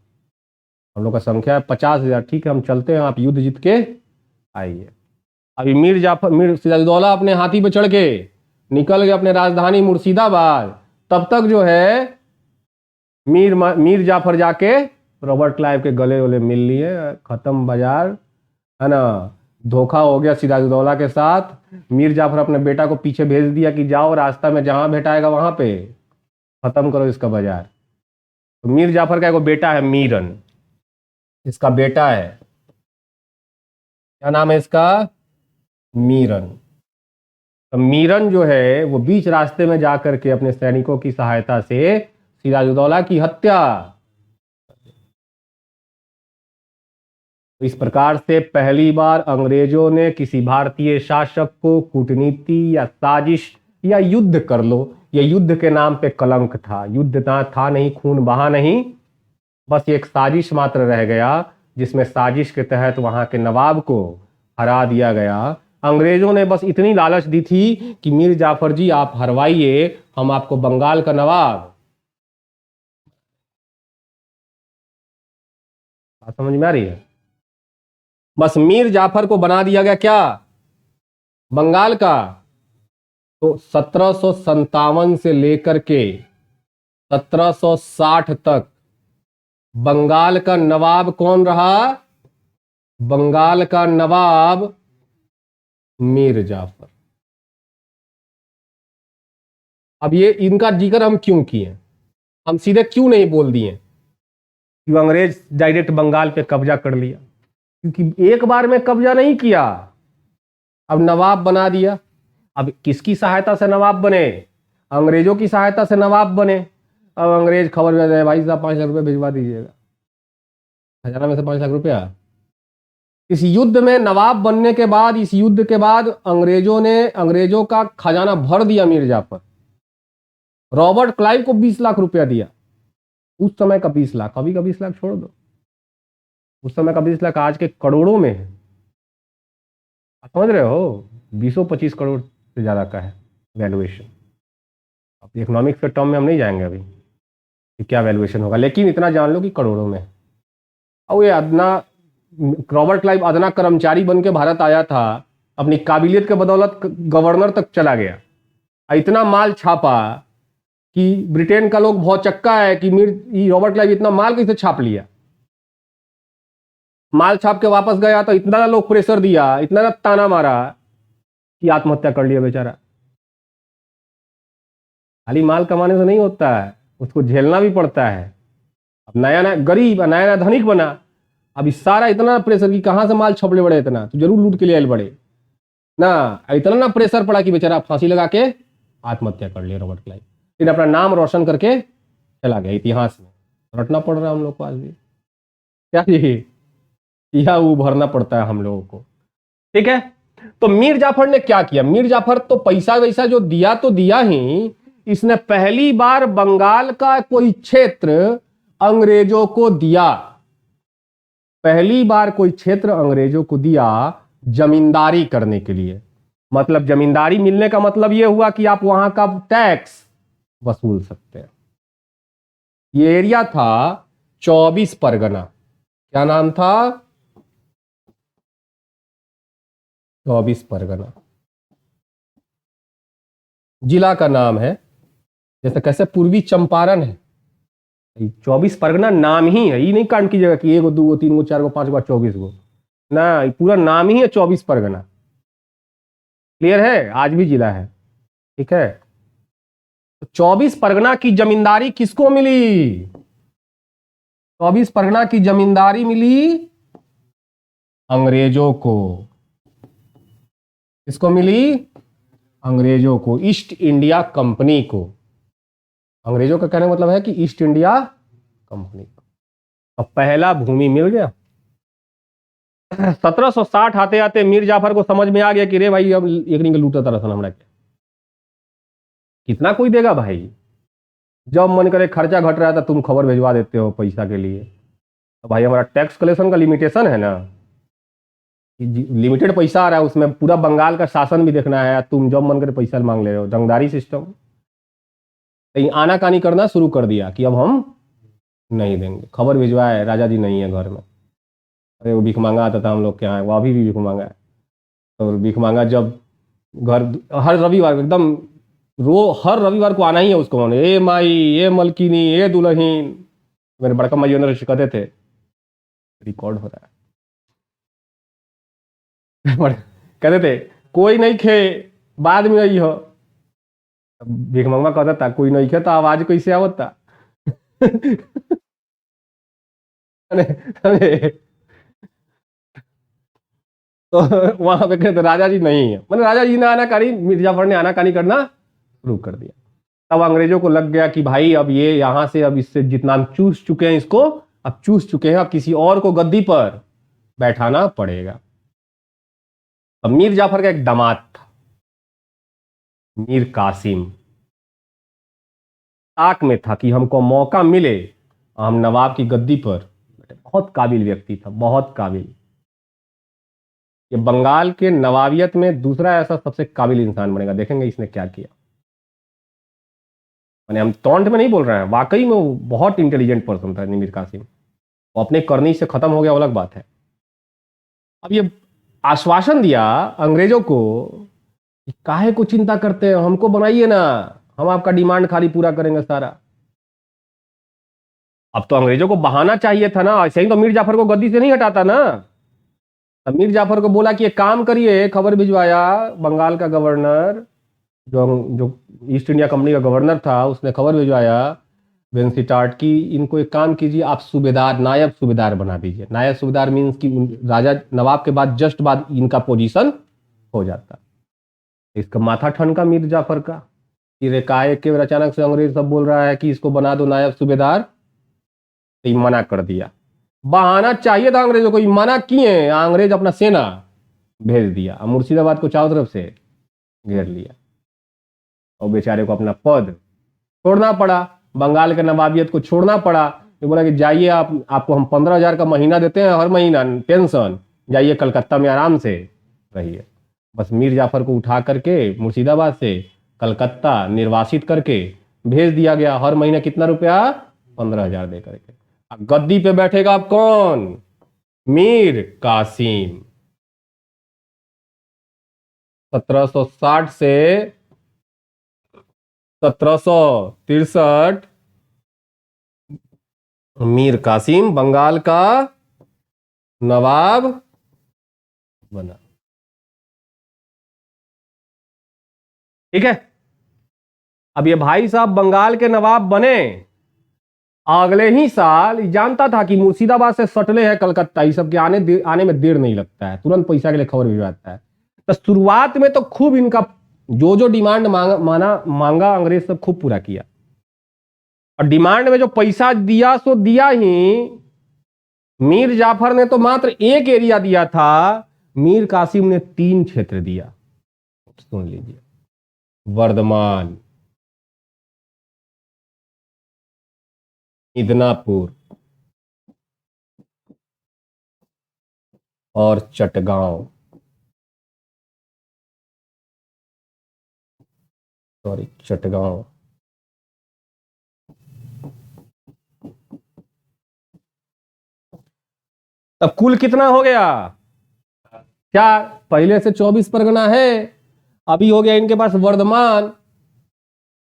हम लोग का संख्या है 50 हजार, ठीक है हम चलते हैं, आप युद्ध जीत के आइए। अभी मीर सिराजुद्दौला अपने हाथी पे चढ़ के निकल गए अपने राजधानी मुर्शिदाबाद। तब तक जो है मीर जाफर जाके रॉबर्ट क्लाइव के गले वले मिल लिए, खत्म बाजार, है ना। धोखा हो गया सिराजुद्दौला के साथ। मीर जाफर अपने बेटा को पीछे भेज दिया कि जाओ रास्ता में जहां भेटाएगा वहां पे खत्म करो इसका बाजार। तो मीर जाफर का एक बेटा है मीरन, इसका बेटा है, क्या नाम है इसका? मीरन। तो मीरन जो है वो बीच रास्ते में जाकर के अपने सैनिकों की सहायता से सिराजुद्दौला की हत्या। तो इस प्रकार से पहली बार अंग्रेजों ने किसी भारतीय शासक को कूटनीति या साजिश या युद्ध कर लो, या युद्ध के नाम पे कलंक था, युद्ध ना था नहीं, खून बहा नहीं, बस एक साजिश मात्र रह गया, जिसमें साजिश के तहत वहां के नवाब को हरा दिया गया। अंग्रेजों ने बस इतनी लालच दी थी कि मीर जाफर जी आप हरवाइए, हम आपको बंगाल का नवाब। बात समझ में आ रही है? बस मीर जाफर को बना दिया गया क्या? बंगाल का। तो 1757 से लेकर के 1760 तक बंगाल का नवाब कौन रहा? बंगाल का नवाब मीर जाफर। अब ये इनका जिक्र हम क्यों किए, हम सीधे क्यों नहीं बोल दिए कि अंग्रेज डायरेक्ट बंगाल पे कब्जा कर लिया? क्योंकि एक बार में कब्जा नहीं किया, अब नवाब बना दिया। अब किसकी सहायता से नवाब बने? अंग्रेजों की सहायता से नवाब बने। अब अंग्रेज खबर भेज रहे भाई साहब 5 लाख रुपये भिजवा दीजिएगा, खजाना में से 5 लाख रुपया। इस युद्ध में नवाब बनने के बाद, इस युद्ध के बाद अंग्रेजों का खजाना भर दिया मीर जाफर। रॉबर्ट क्लाइव को 20 लाख रुपया दिया, उस समय का 20 लाख, अभी का 20 लाख छोड़ दो, उस समय का 20 लाख आज के करोड़ों में है। आप समझ रहे हो, 20-25 करोड़ से ज्यादा का है वैल्यूएशन। अब इकोनॉमिक्स के टर्म में हम नहीं जाएंगे अभी कि क्या वैल्यूएशन होगा, लेकिन इतना जान लो कि करोड़ों में। और ये रॉबर्ट क्लाइव अदना कर्मचारी बन के भारत आया था, अपनी काबिलियत के बदौलत गवर्नर तक चला गया, इतना माल छापा कि ब्रिटेन का लोग भौचक्का है कि रॉबर्ट क्लाइव इतना माल कैसे छाप लिया। माल छाप के वापस गया तो इतना लोग प्रेशर दिया, इतना ताना मारा कि आत्महत्या कर लिया बेचारा। खाली माल कमाने से नहीं होता है, उसको झेलना भी पड़ता है। अब नया नया गरीब, नया नया धनिक बना, अब इस सारा इतना प्रेशर कि कहां से माल छपले बड़े, इतना तो जरूर लूट के लिए आयल बड़े ना, इतना ना प्रेशर पड़ा कि बेचारा फांसी लगा के आत्महत्या कर लिया रॉबर्ट क्लाइव। फिर अपना नाम रोशन करके चला गया, इतिहास में रटना पड़ रहा है हम लोग को आज भी, क्या यह वो भरना पड़ता है हम लोगों को। ठीक है, तो मीर जाफर ने क्या किया? मीर जाफर तो पैसा वैसा जो दिया तो दिया ही, इसने पहली बार बंगाल का कोई क्षेत्र अंग्रेजों को दिया, पहली बार कोई क्षेत्र अंग्रेजों को दिया जमींदारी करने के लिए। मतलब जमींदारी मिलने का मतलब यह हुआ कि आप वहां का टैक्स वसूल सकते हैं। ये एरिया था 24 परगना, क्या नाम था? 24 परगना जिला का नाम है, जैसे कैसे पूर्वी चंपारण है, 24 परगना नाम ही है, ये नहीं कांड कीजिएगा कि 1 2 3 4 5 24 गो ना, ये पूरा नाम ही है 24 परगना। क्लियर है, आज भी जिला है। ठीक है, तो 24 परगना की जमींदारी किसको मिली? 24 परगना की जमींदारी मिली अंग्रेजों को। किसको मिली? अंग्रेजों को, ईस्ट इंडिया कंपनी को। अंग्रेजों का कहने का मतलब है कि ईस्ट इंडिया कंपनी को। अब पहला भूमि मिल गया। 1760 आते आते मीर जाफर को समझ में आ गया कि रे भाई अब एक नहीं लूटा तरसन हमरा के, कितना कोई देगा भाई, जब मन करे खर्चा घट रहा था तुम खबर भिजवा देते हो पैसा के लिए। तो भाई हमारा टैक्स कलेक्शन का लिमिटेशन है ना, लिमिटेड पैसा आ रहा है, उसमें पूरा बंगाल का शासन भी देखना है, तुम जब मन करे पैसा मांग ले रहे हो, रंगदारी सिस्टम। कहीं आनाकानी करना शुरू कर दिया कि अब हम नहीं देंगे। खबर भिजवाए राजा जी नहीं है घर में, अरे वो भीख मांगा आता था हम लोग के यहाँ, वो अभी भी भीख मांगा है। तो भीख मांगा जब घर, हर रविवार एकदम हर रविवार को आना ही है उसको, ए माई, ए मलकिनी, ए दुल्हीन, मेरे बड़का मजेंद्र कहते थे, रिकॉर्ड हो रहा है कहते थे कोई नहीं खे बाद में आई हो, भीख मंगवा कहता था कोई नहीं खे तो आवाज कैसे आवता तो वहां पे कहते राजा जी नहीं है, मतलब राजा जी ने आनाकानी, मिर्जाफर ने आनाकानी करना शुरू कर दिया। तब अंग्रेजों को लग गया कि भाई अब ये यहां से, अब इससे जितना हम चूस चुके हैं इसको, अब चूस चुके हैं, अब किसी और को गद्दी पर बैठाना पड़ेगा। अब मीर जाफर का एक दामाद था, मीर कासिम, ताक में था कि हमको मौका मिले हम नवाब की गद्दी पर। बहुत काबिल व्यक्ति था, बहुत काबिल। ये बंगाल के नवाबियत में दूसरा ऐसा सबसे काबिल इंसान बनेगा, देखेंगे इसने क्या किया। मैंने, हम टोंट में नहीं बोल रहे हैं, वाकई में वो बहुत इंटेलिजेंट पर्सन था मीर कासिम। वो अपने करनी से खत्म हो गया, अलग बात है। अब ये आश्वासन दिया अंग्रेजों को कि काहे को चिंता करते हैं, हमको बनाइए ना, हम आपका डिमांड खाली पूरा करेंगे सारा। अब तो अंग्रेजों को बहाना चाहिए था ना, ऐसे ही तो मीर जाफर को गद्दी से नहीं हटाता ना। तब मीर जाफर को बोला कि एक काम करिए, खबर भिजवाया बंगाल का गवर्नर, जो जो ईस्ट इंडिया कंपनी का गवर्नर था, उसने खबर भिजवाया वेंसिटार्ट की, इनको एक काम कीजिए, आप सूबेदार, नायब सूबेदार बना दीजिए। नायब सूबेदार मीन्स कि राजा नवाब के बाद जस्ट बाद इनका पोजीशन हो जाता। इसका माथा ठनका मीर जाफर का कि रेकाए के अचानक से अंग्रेज सब बोल रहा है कि इसको बना दो नायब सूबेदार, तो मना कर दिया। बहाना चाहिए था अंग्रेजों को, मना किए, अंग्रेज अपना सेना भेज दिया, मुर्शिदाबाद को चारों तरफ से घेर लिया, और बेचारे को अपना पद छोड़ना पड़ा, बंगाल के नवाबियत को छोड़ना पड़ा। ये बोला कि जाइए आप, आपको हम 15,000 का महीना देते हैं, हर महीना पेंशन, जाइए कलकत्ता में आराम से रहिए। बस मीर जाफर को उठा करके मुर्शिदाबाद से कलकत्ता निर्वासित करके भेज दिया गया, हर महीने कितना रुपया? 15,000 दे करके। अब गद्दी पे बैठेगा अब कौन? मीर कासिम। 1760 से 1763 मीर कासिम बंगाल का नवाब बना। ठीक है, अब ये भाई साहब बंगाल के नवाब बने, अगले ही साल जानता था कि मुर्शिदाबाद से सटले है कलकत्ता, ये सब के आने में देर नहीं लगता है, तुरंत पैसा के लिए खबर भिजवाता है। तो शुरुआत में तो खूब इनका जो जो डिमांड मांगा अंग्रेज सब खूब पूरा किया, और डिमांड में जो पैसा दिया सो दिया ही। मीर जाफर ने तो मात्र एक एरिया दिया था, मीर कासिम ने 3 क्षेत्र दिया। सुन लीजिए, वर्धमान, मिदनापुर और चटगांव, सॉरी चटगांव। तब कुल कितना हो गया? क्या पहले से 24 परगना है, अभी हो गया इनके पास वर्धमान,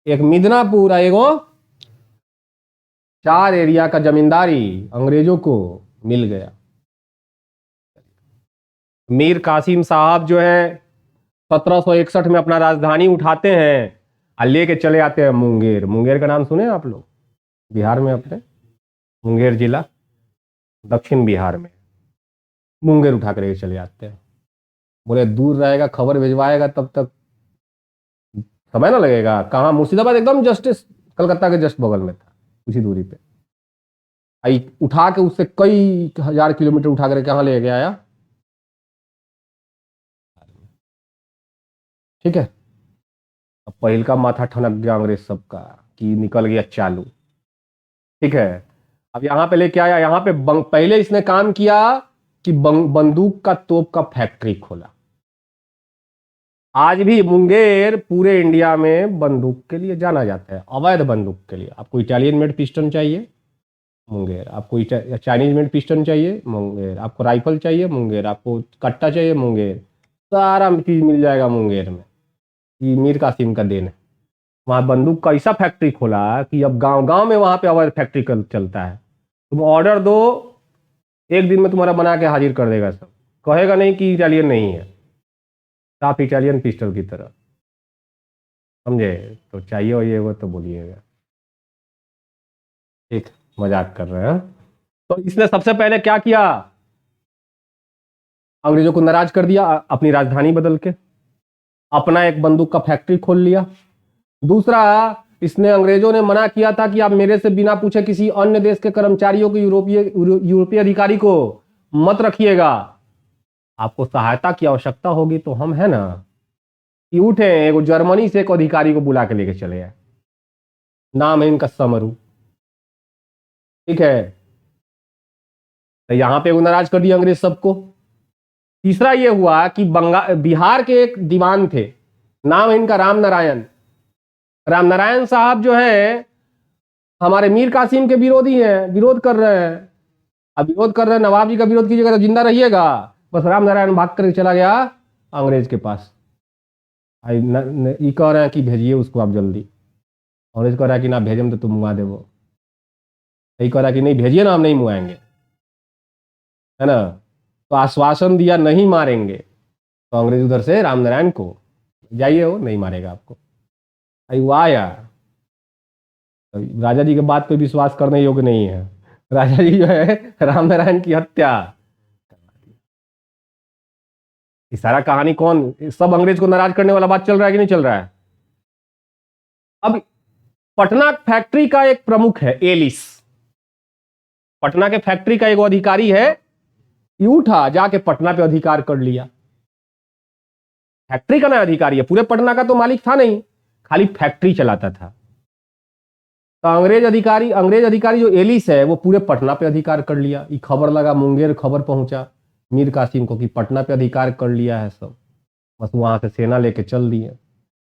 एक मिदनापुर, एगो 4 एरिया का जमींदारी अंग्रेजों को मिल गया। मीर कासिम साहब जो है 1761 में अपना राजधानी उठाते हैं और लेके चले आते हैं मुंगेर। मुंगेर का नाम सुने आप लोग? बिहार में अपने मुंगेर जिला, दक्षिण बिहार में। मुंगेर उठा कर चले आते हैं। बोले दूर रहेगा, खबर भिजवाएगा तब तक समय ना लगेगा। कहाँ? मुर्शिदाबाद एकदम जस्ट कलकत्ता के जस्ट बगल में था, उसी दूरी पे। आई उठा के उससे कई हजार किलोमीटर उठा कर कहाँ ले गया आया। ठीक है। अब पहल का माथा ठनक गया अंग्रेज सबका कि निकल गया चालू। ठीक है। अब यहाँ पे लेके आया, यहाँ पे पहले इसने काम किया कि बंदूक का तोप का फैक्ट्री खोला। आज भी मुंगेर पूरे इंडिया में बंदूक के लिए जाना जाता है, अवैध बंदूक के लिए। आपको इटालियन मेड पिस्टन चाहिए, मुंगेर। आपको चाइनीज मेड पिस्टन चाहिए, मुंगेर। आपको राइफल चाहिए, मुंगेर। आपको कट्टा चाहिए, मुंगेर। सारा चीज मिल जाएगा मुंगेर में। ये मीर कासिम का देन है। वहां बंदूक का ऐसा फैक्ट्री खोला कि अब गांव गांव में वहां पे अवैध फैक्ट्री चलता है। तुम ऑर्डर दो, एक दिन में तुम्हारा बना के हाजिर कर देगा सब। कहेगा नहीं कि इटालियन नहीं है, साफ इटालियन पिस्टल की तरह। समझे? तो चाहिए और ये वो तो बोलिएगा। ठीक, मजाक कर रहे हैं। तो इसने सबसे पहले क्या किया? अंग्रेजों को नाराज कर दिया, अपनी राजधानी बदल के अपना एक बंदूक का फैक्ट्री खोल लिया। दूसरा, इसने अंग्रेजों ने मना किया था कि आप मेरे से बिना पूछे किसी अन्य देश के कर्मचारियों को, यूरोपीय अधिकारी को मत रखिएगा। आपको सहायता की आवश्यकता होगी तो हम है ना कि उठे एक जर्मनी से एक अधिकारी को बुला के लेके चले आए। नाम है इनका समरू। ठीक है। तो यहां पे वो नाराज कर दिया अंग्रेज सबको। तीसरा ये हुआ कि बिहार के एक दीवान थे, नाम है इनका राम नारायण। राम नारायण साहब जो है हमारे मीर कासिम के विरोधी हैं, विरोध कर रहे हैं। अब विरोध कर रहे हैं, नवाब जी का विरोध कीजिएगा तो जिंदा रहिएगा। बस राम नारायण भाग कर चला गया अंग्रेज के पास। ये कह रहे हैं कि भेजिए उसको आप जल्दी। अंग्रेज कह रहा है कि ना भेजम तो तुम मुआ देवो। यही कह रहा है कि नहीं भेजिए ना, हम नहीं मुआएंगे, है ना। तो आश्वासन दिया नहीं मारेंगे। तो अंग्रेज उधर से राम नारायण को, जाइए वो नहीं मारेगा आपको। वो आया। तो राजा जी के बात पे विश्वास करने योग्य नहीं है। राजा जी जो है राम नारायण की हत्या। ये सारा कहानी कौन, सब अंग्रेज को नाराज करने वाला बात चल रहा है कि नहीं चल रहा है? अब पटना फैक्ट्री का एक प्रमुख है एलिस। पटना के फैक्ट्री का एक अधिकारी है, ये उठा जाके पटना पे अधिकार कर लिया। फैक्ट्री का ना अधिकारी है, पूरे पटना का तो मालिक था नहीं, खाली फैक्ट्री चलाता था। तो अंग्रेज अधिकारी जो एलिस है वो पूरे पटना पे अधिकार कर लिया। ये खबर लगा, मुंगेर खबर पहुंचा मीर कासिम को कि पटना पे अधिकार कर लिया है सब। बस वहां से सेना लेके चल दिए,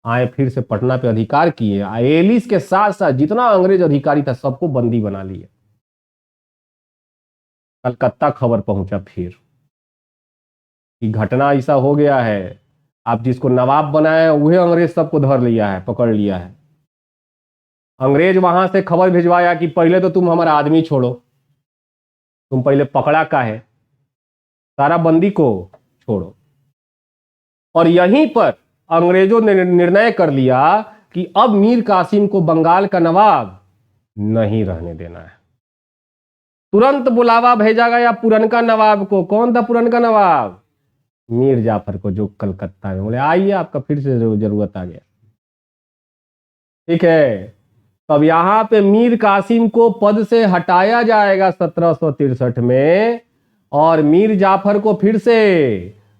आए फिर से पटना पे अधिकार किए। एलिस के साथ साथ जितना अंग्रेज अधिकारी था सबको बंदी बना लिए। कलकत्ता खबर पहुंचा फिर कि घटना ऐसा हो गया है, आप जिसको नवाब बनाए वही अंग्रेज सबको धर लिया है, पकड़ लिया है। अंग्रेज वहां से खबर भिजवाया कि पहले तो तुम हमारा आदमी छोड़ो, तुम पहले पकड़ा का है, सारा बंदी को छोड़ो। और यहीं पर अंग्रेजों ने निर्णय कर लिया कि अब मीर कासिम को बंगाल का नवाब नहीं रहने देना है। तुरंत बुलावा भेजा गया पुरनका नवाब को। कौन था पुरनका नवाब? मीर जाफर को, जो कलकत्ता में। बोले आइए, आपका फिर से जरूरत आ गया। ठीक है। तब यहां पे मीर कासिम को पद से हटाया जाएगा 1763 में, और मीर जाफर को फिर से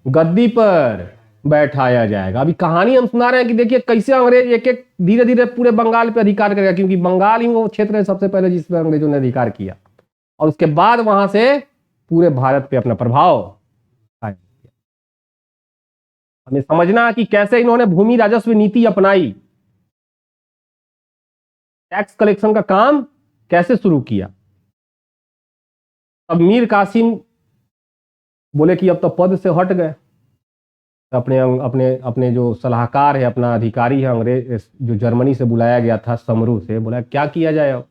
गद्दी पर बैठाया जाएगा। अभी कहानी हम सुना रहे हैं कि देखिए कैसे अंग्रेज एक एक धीरे धीरे पूरे बंगाल पे अधिकार करेगा, क्योंकि बंगाल ही वो क्षेत्र है सबसे पहले जिसमें अंग्रेजों ने अधिकार किया, और उसके बाद वहां से पूरे भारत पे अपना प्रभाव कायम किया। हमें समझना है कि कैसे इन्होंने भूमि राजस्व नीति अपनाई, टैक्स कलेक्शन का काम कैसे शुरू किया। अब मीर कासिम बोले कि अब तो पद से हट गए, अपने अपने अपने जो सलाहकार है, अपना अधिकारी है अंग्रेज, जो जर्मनी से बुलाया गया था समरू से, बोला क्या किया जाए अब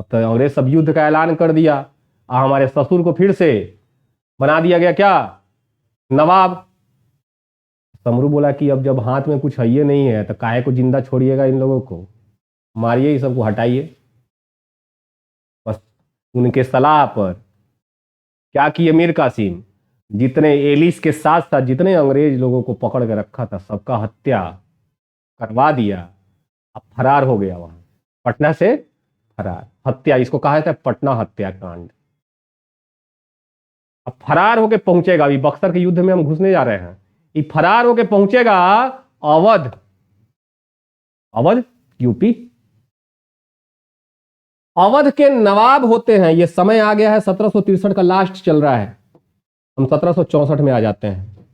तो अंग्रेज सब युद्ध का ऐलान कर दिया, हमारे ससुर को फिर से बना दिया गया क्या, नवाब। समरू बोला कि अब जब हाथ में कुछ है ये नहीं है तो काहे को जिंदा छोड़िएगा, इन लोगों को मारिए, ही सबको हटाइए। बस उनके सलाह पर क्या किए मीर कासिम, जितने एलिस के साथ साथ जितने अंग्रेज लोगों को पकड़ के रखा था सबका हत्या करवा दिया। अब फरार हो गया, वहां पटना से फरार, हत्या इसको कहा जाता है पटना हत्याकांड। अब फरार होके पहुंचेगा, अभी बक्सर के युद्ध में हम घुसने जा रहे हैं, ये फरार होके पहुंचेगा अवध, अवध यूपी। अवध के नवाब होते हैं, ये समय आ गया है 1763 का, लास्ट चल रहा है, हम 1764 में आ जाते हैं।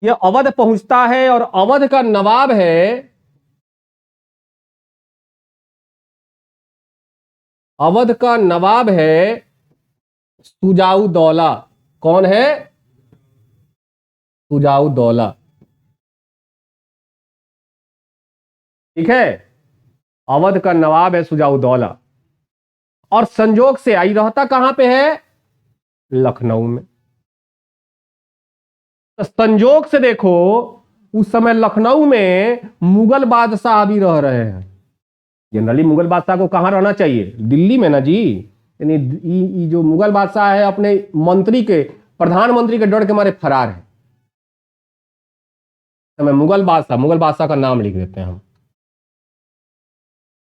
ये अवध पहुंचता है और अवध का नवाब है, अवध का नवाब है सुजाउदौला। कौन है? सुजाउदौला, ठीक है, अवध का नवाब है सुजाउदौला। और संजोग से आई रहता कहां पे है? लखनऊ में। तो संजोग से देखो उस समय लखनऊ में मुगल बादशाह भी रह रहे हैं। जनरली मुगल बादशाह को कहां रहना चाहिए? दिल्ली में ना जी। यानी जो मुगल बादशाह है अपने मंत्री के, प्रधानमंत्री के डर के मारे फरार है। तो मुगल बादशाह का नाम लिख देते हैं हम,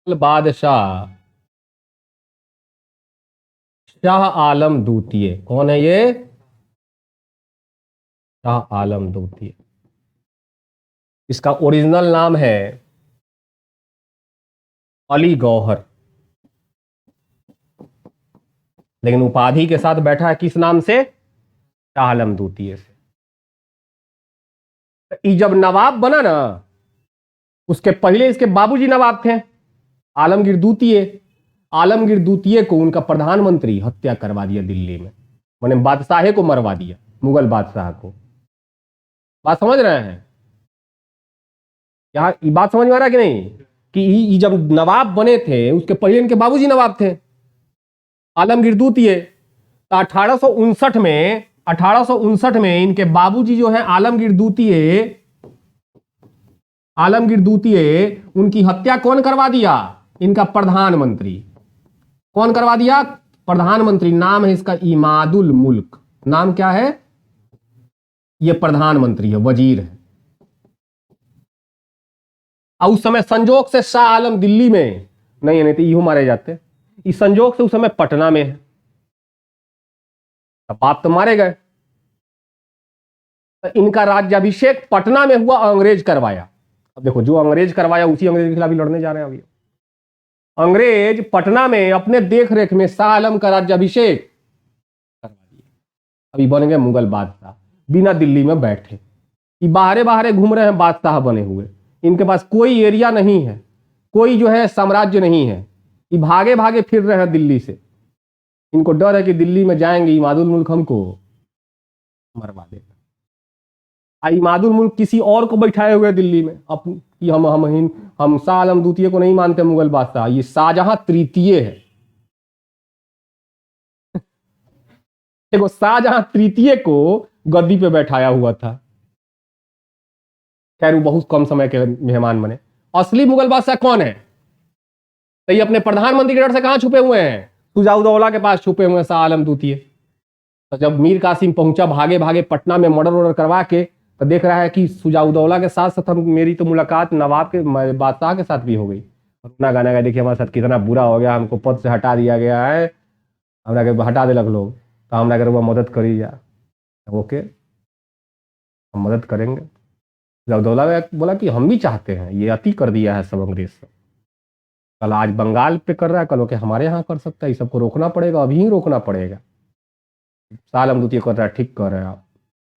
मुगल बादशाह शाह आलम द्वितीय। कौन है ये? शाह आलम द्वितीय। इसका ओरिजिनल नाम है अली गौहर, लेकिन उपाधि के साथ बैठा है किस नाम से? शाह आलम द्वितीय से। तो जब नवाब बना ना, उसके पहले इसके बाबूजी नवाब थे, आलमगीर द्वितीय। आलमगीर द्वितीय को उनका प्रधानमंत्री हत्या करवा दिया दिल्ली में, मैंने बादशाह को मरवा दिया, मुगल बादशाह को। बात समझ रहे हैं? यहाँ ये बात समझ में आ रहा है कि नहीं, कि जब नवाब बने थे उसके पहले इनके बाबूजी नवाब थे, आलमगीर द्वितीय। तो 1859 में इनके बाबूजी जो है आलमगीर द्वितीय, उनकी हत्या कौन करवा दिया? इनका प्रधानमंत्री। कौन करवा दिया? प्रधानमंत्री। नाम है इसका इमादुल मुल्क। नाम क्या है? ये प्रधानमंत्री है, वजीर है। और उस समय संजोग से शाह आलम दिल्ली में नहीं तो यूं मारे जाते, इस संजोग से उस समय पटना में है, अब बाप तो मारे गए। तो इनका राज्याभिषेक पटना में हुआ, अंग्रेज करवाया। अब देखो, जो अंग्रेज करवाया उसी अंग्रेज के खिलाफ लड़ने जा रहे हैं अभी। अंग्रेज पटना में अपने देख रेख में शाह आलम का राज्याभिषेक करवा दिया। अभी बन गए मुगल बादशाह, बिना दिल्ली में बैठे, ये बाहरे बाहरे घूम रहे हैं बादशाह बने हुए। इनके पास कोई एरिया नहीं है, कोई जो है साम्राज्य नहीं है, ये भागे भागे फिर रहे हैं दिल्ली से। इनको डर है कि दिल्ली में जाएंगे इमादुल मुल्क हमको मरवा देगा। इमादुल मुल्क किसी और को बैठाए हुए दिल्ली में, अब कि हम शाह आलम द्वितीय को नहीं मानते मुगल बादशाह, ये शाहजहां तृतीय है। देखो, शाहजहां तृतीय को गद्दी पे बैठाया हुआ था। खैर वो बहुत कम समय के मेहमान बने। असली मुगल बादशाह कौन है? तो ये अपने प्रधानमंत्री के डर से कहां छुपे हुए हैं? सुजाउदौला के पास छुपे हुए हैं शाह आलम द्वितीय। तो जब मीर कासिम पहुंचा भागे भागे पटना में मर्डर वर्डर करवा के, तो देख रहा है कि सुजाउदौला के साथ साथ मेरी तो मुलाकात नवाब के बादशाह के साथ भी हो गई। अपना गाना का देखिए हमारे साथ कितना बुरा हो गया, हमको पद से हटा दिया गया है, हमरा के हटा दिलक लोग, तो हमरा के मदद करी जा। ओके, हम मदद करेंगे। सुजाउदौला बोला कि हम भी चाहते हैं, ये अति कर दिया है सब अंग्रेज से, कल आज बंगाल पे कर रहा है, कल के हमारे यहाँ कर सकता है, इस सबको रोकना पड़ेगा, अभी ही रोकना पड़ेगा। शाह आलम द्वितीय कर रहा है, ठीक कर रहे हैं आप,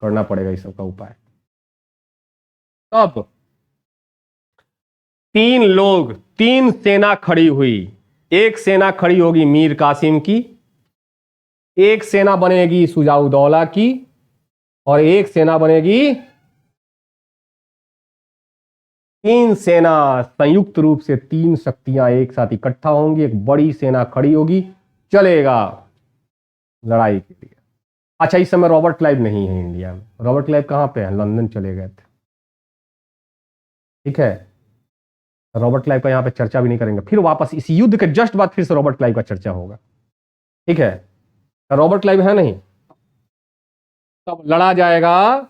करना पड़ेगा इस सबका उपाय। तब तीन सेना खड़ी हुई। एक सेना खड़ी होगी मीर कासिम की, एक सेना बनेगी सुजाउदौला की, और एक सेना बनेगी 3 सेना, संयुक्त रूप से 3 शक्तियां एक साथ इकट्ठा होंगी, एक बड़ी सेना खड़ी होगी, चलेगा लड़ाई के लिए। अच्छा, इस समय रॉबर्ट क्लाइव नहीं है इंडिया में। रॉबर्ट क्लाइव कहां पे है? लंदन चले गए थे। ठीक है, रॉबर्ट क्लाइव का यहां पे चर्चा भी नहीं करेंगे। फिर वापस इस युद्ध के जस्ट बाद फिर से रॉबर्ट क्लाइव का चर्चा होगा। ठीक है, रॉबर्ट क्लाइव है नहीं, तब लड़ा जाएगा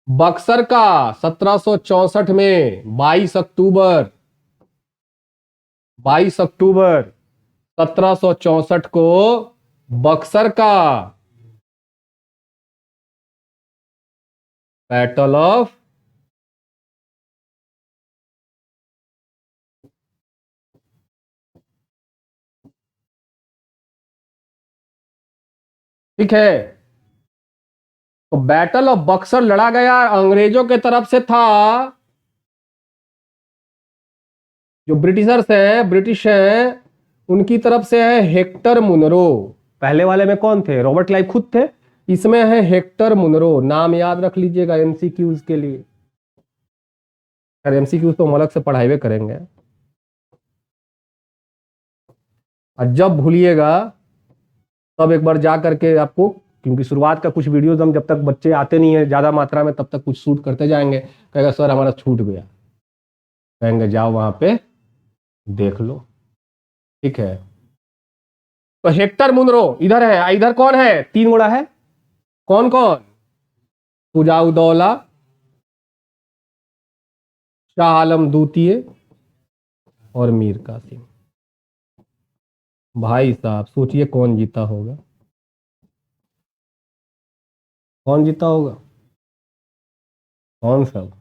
बक्सर का 1764 में 22 अक्टूबर 1764 को बक्सर का बैटल ऑफ ठीक है, तो बैटल ऑफ बक्सर लड़ा गया। अंग्रेजों के तरफ से था, जो ब्रिटिशर्स हैं, ब्रिटिश हैं, उनकी तरफ से है हेक्टर मुनरो। पहले वाले में कौन थे? रॉबर्ट क्लाइव खुद थे। इसमें है हेक्टर मुनरो। नाम याद रख लीजिएगा एमसीक्यूज के लिए। यार एमसीक्यूज तो हम अलग से पढ़ाई करेंगे, और जब भूलिएगा तब एक बार जा करके आपको, क्योंकि शुरुआत का कुछ वीडियोज हम जब तक बच्चे आते नहीं है ज़्यादा मात्रा में, तब तक कुछ शूट करते जाएंगे। कहेगा सर हमारा छूट गया, कहेंगे जाओ वहां पे देख लो। ठीक है, तो हेक्टर मुनरो इधर है। इधर कौन है? 3 घोड़ा है। कौन कौन? शुजाउद्दौला, शाह आलम द्वितीय और मीर कासिम। भाई साहब सोचिए कौन जीता होगा? कौन जीता होगा? कौन सब?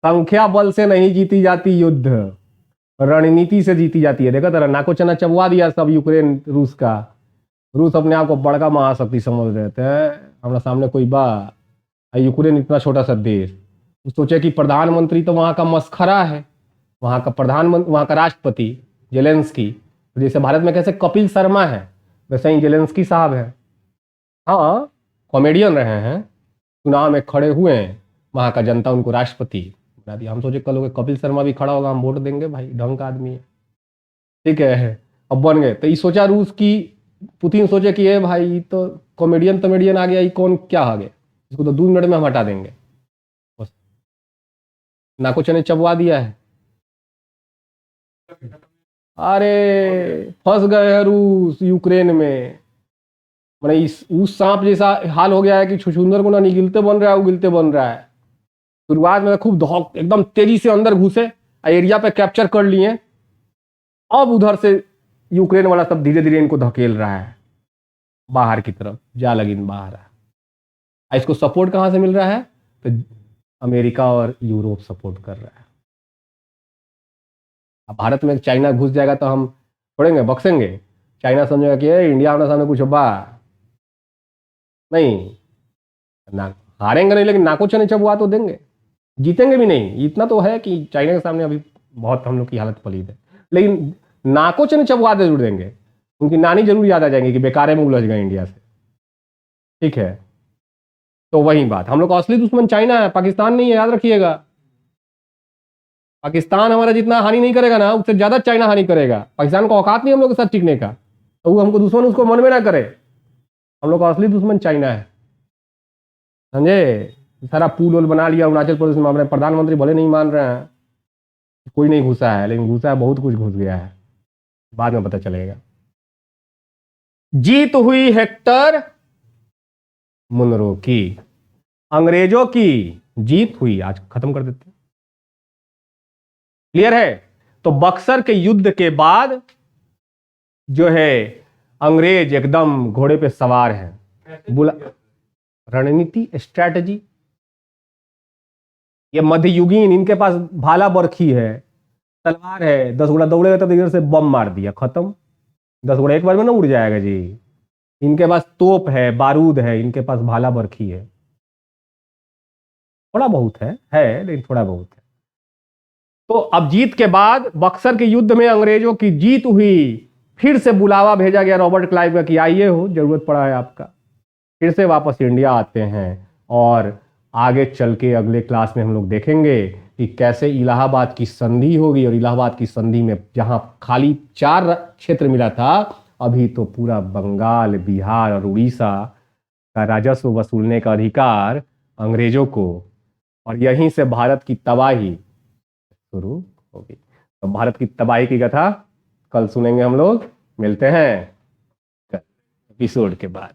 संख्या बल से नहीं जीती जाती युद्ध, रणनीति से जीती जाती है। देखा तेरा नाको चना चबवा दिया सब यूक्रेन रूस का। रूस अपने आप को बड़का महाशक्ति समझ रहे थे, हमारे सामने कोई बा। यूक्रेन इतना छोटा सा देश, सोचे कि प्रधानमंत्री तो वहाँ का मस्खरा है, वहाँ का प्रधानमंत्री, वहाँ का राष्ट्रपति जेलेंस्की। जैसे भारत में कैसे कपिल शर्मा है, वैसे ही जेलेंस्की साहब है। हाँ, कॉमेडियन रहे हैं, चुनाव में खड़े हुए हैं, वहाँ का जनता उनको राष्ट्रपति बना दिया। हम सोचे कल हो कपिल शर्मा भी खड़ा होगा, हम वोट देंगे, भाई ढंग का आदमी है। ठीक है, अब बन गए। तो ये सोचा रूस की, पुतिन सोचे कि ये भाई तो कॉमेडियन आ गया, ये कौन क्या आ गया, इसको तो 2 मिनट में हम हटा देंगे। बस नाको चने चबवा दिया है। अरे फंस गए हैं रूस यूक्रेन में। मैंने उस सांप जैसा हाल हो गया है कि छुछुंदर को ना निगिलते बन रहा है, उगिलते बन रहा है। शुरुआत में खूब धौक एकदम तेजी से अंदर घुसे, एरिया पे कैप्चर कर लिए। अब उधर से यूक्रेन वाला सब धीरे धीरे इनको धकेल रहा है बाहर की तरफ, जा लगिन बाहर है। इसको सपोर्ट कहां से मिल रहा है? तो अमेरिका और यूरोप सपोर्ट कर रहा है। अब भारत में चाइना घुस जाएगा तो हम छोड़ेंगे, बक्सेंगे? चाइना समझेगा कि इंडिया हमारे सामने कुछ बा नहीं, ना हारेंगे नहीं, लेकिन नाको चने चबुआ तो देंगे। जीतेंगे भी नहीं, इतना तो है कि चाइना के सामने अभी बहुत हम लोग की हालत पलीद है, लेकिन नाको चने चबुआ दे जरूर देंगे। उनकी नानी जरूर याद आ जाएंगे कि बेकार में उलझ गए इंडिया से। ठीक है, तो वही बात, हम लोग का असली दुश्मन चाइना है, पाकिस्तान नहीं है, याद रखिएगा। पाकिस्तान हमारा जितना हानि नहीं करेगा ना, उससे ज्यादा चाइना हानि करेगा। पाकिस्तान को औकात नहीं हम लोग के साथ टिकने का, तो वो हमको दुश्मन उसको मन में ना करे। हम लोग का असली दुश्मन चाइना है, समझे? सारा पुल वुल बना लिया अरुणाचल प्रदेश में, हमारे प्रधानमंत्री भले नहीं मान रहे हैं, कोई नहीं घुसा है, लेकिन घुसा है, बहुत कुछ घुस गया है, बाद में पता चलेगा। जीत हुई हेक्टर मुनरो की, अंग्रेजों की जीत हुई। आज खत्म कर देते हैं, क्लियर है? तो बक्सर के युद्ध के बाद जो है अंग्रेज एकदम घोड़े पे सवार हैं। बुला रणनीति, स्ट्रैटेजी, ये मध्ययुगीन, इनके पास भाला बरखी है, तलवार है, 10 घोड़ा दौड़ेगा तब इधर से बम मार दिया, खत्म। 10 घोड़ा एक बार में ना उड़ जाएगा जी। इनके पास तोप है, बारूद है, इनके पास भाला बरखी है। थोड़ा बहुत है लेकिन थोड़ा बहुत है। तो अब जीत के बाद बक्सर के युद्ध में अंग्रेजों की जीत हुई, फिर से बुलावा भेजा गया रॉबर्ट क्लाइव का कि आइए हो, जरूरत पड़ा है आपका। फिर से वापस इंडिया आते हैं और आगे चल के अगले क्लास में हम लोग देखेंगे कि कैसे इलाहाबाद की संधि होगी, और इलाहाबाद की संधि में जहां खाली 4 क्षेत्र मिला था, अभी तो पूरा बंगाल, बिहार और उड़ीसा का राजस्व वसूलने का अधिकार अंग्रेजों को, और यहीं से भारत की तबाही शुरू होगी। तो भारत की तबाही की कथा कल सुनेंगे हम लोग। मिलते हैं एपिसोड के बाद।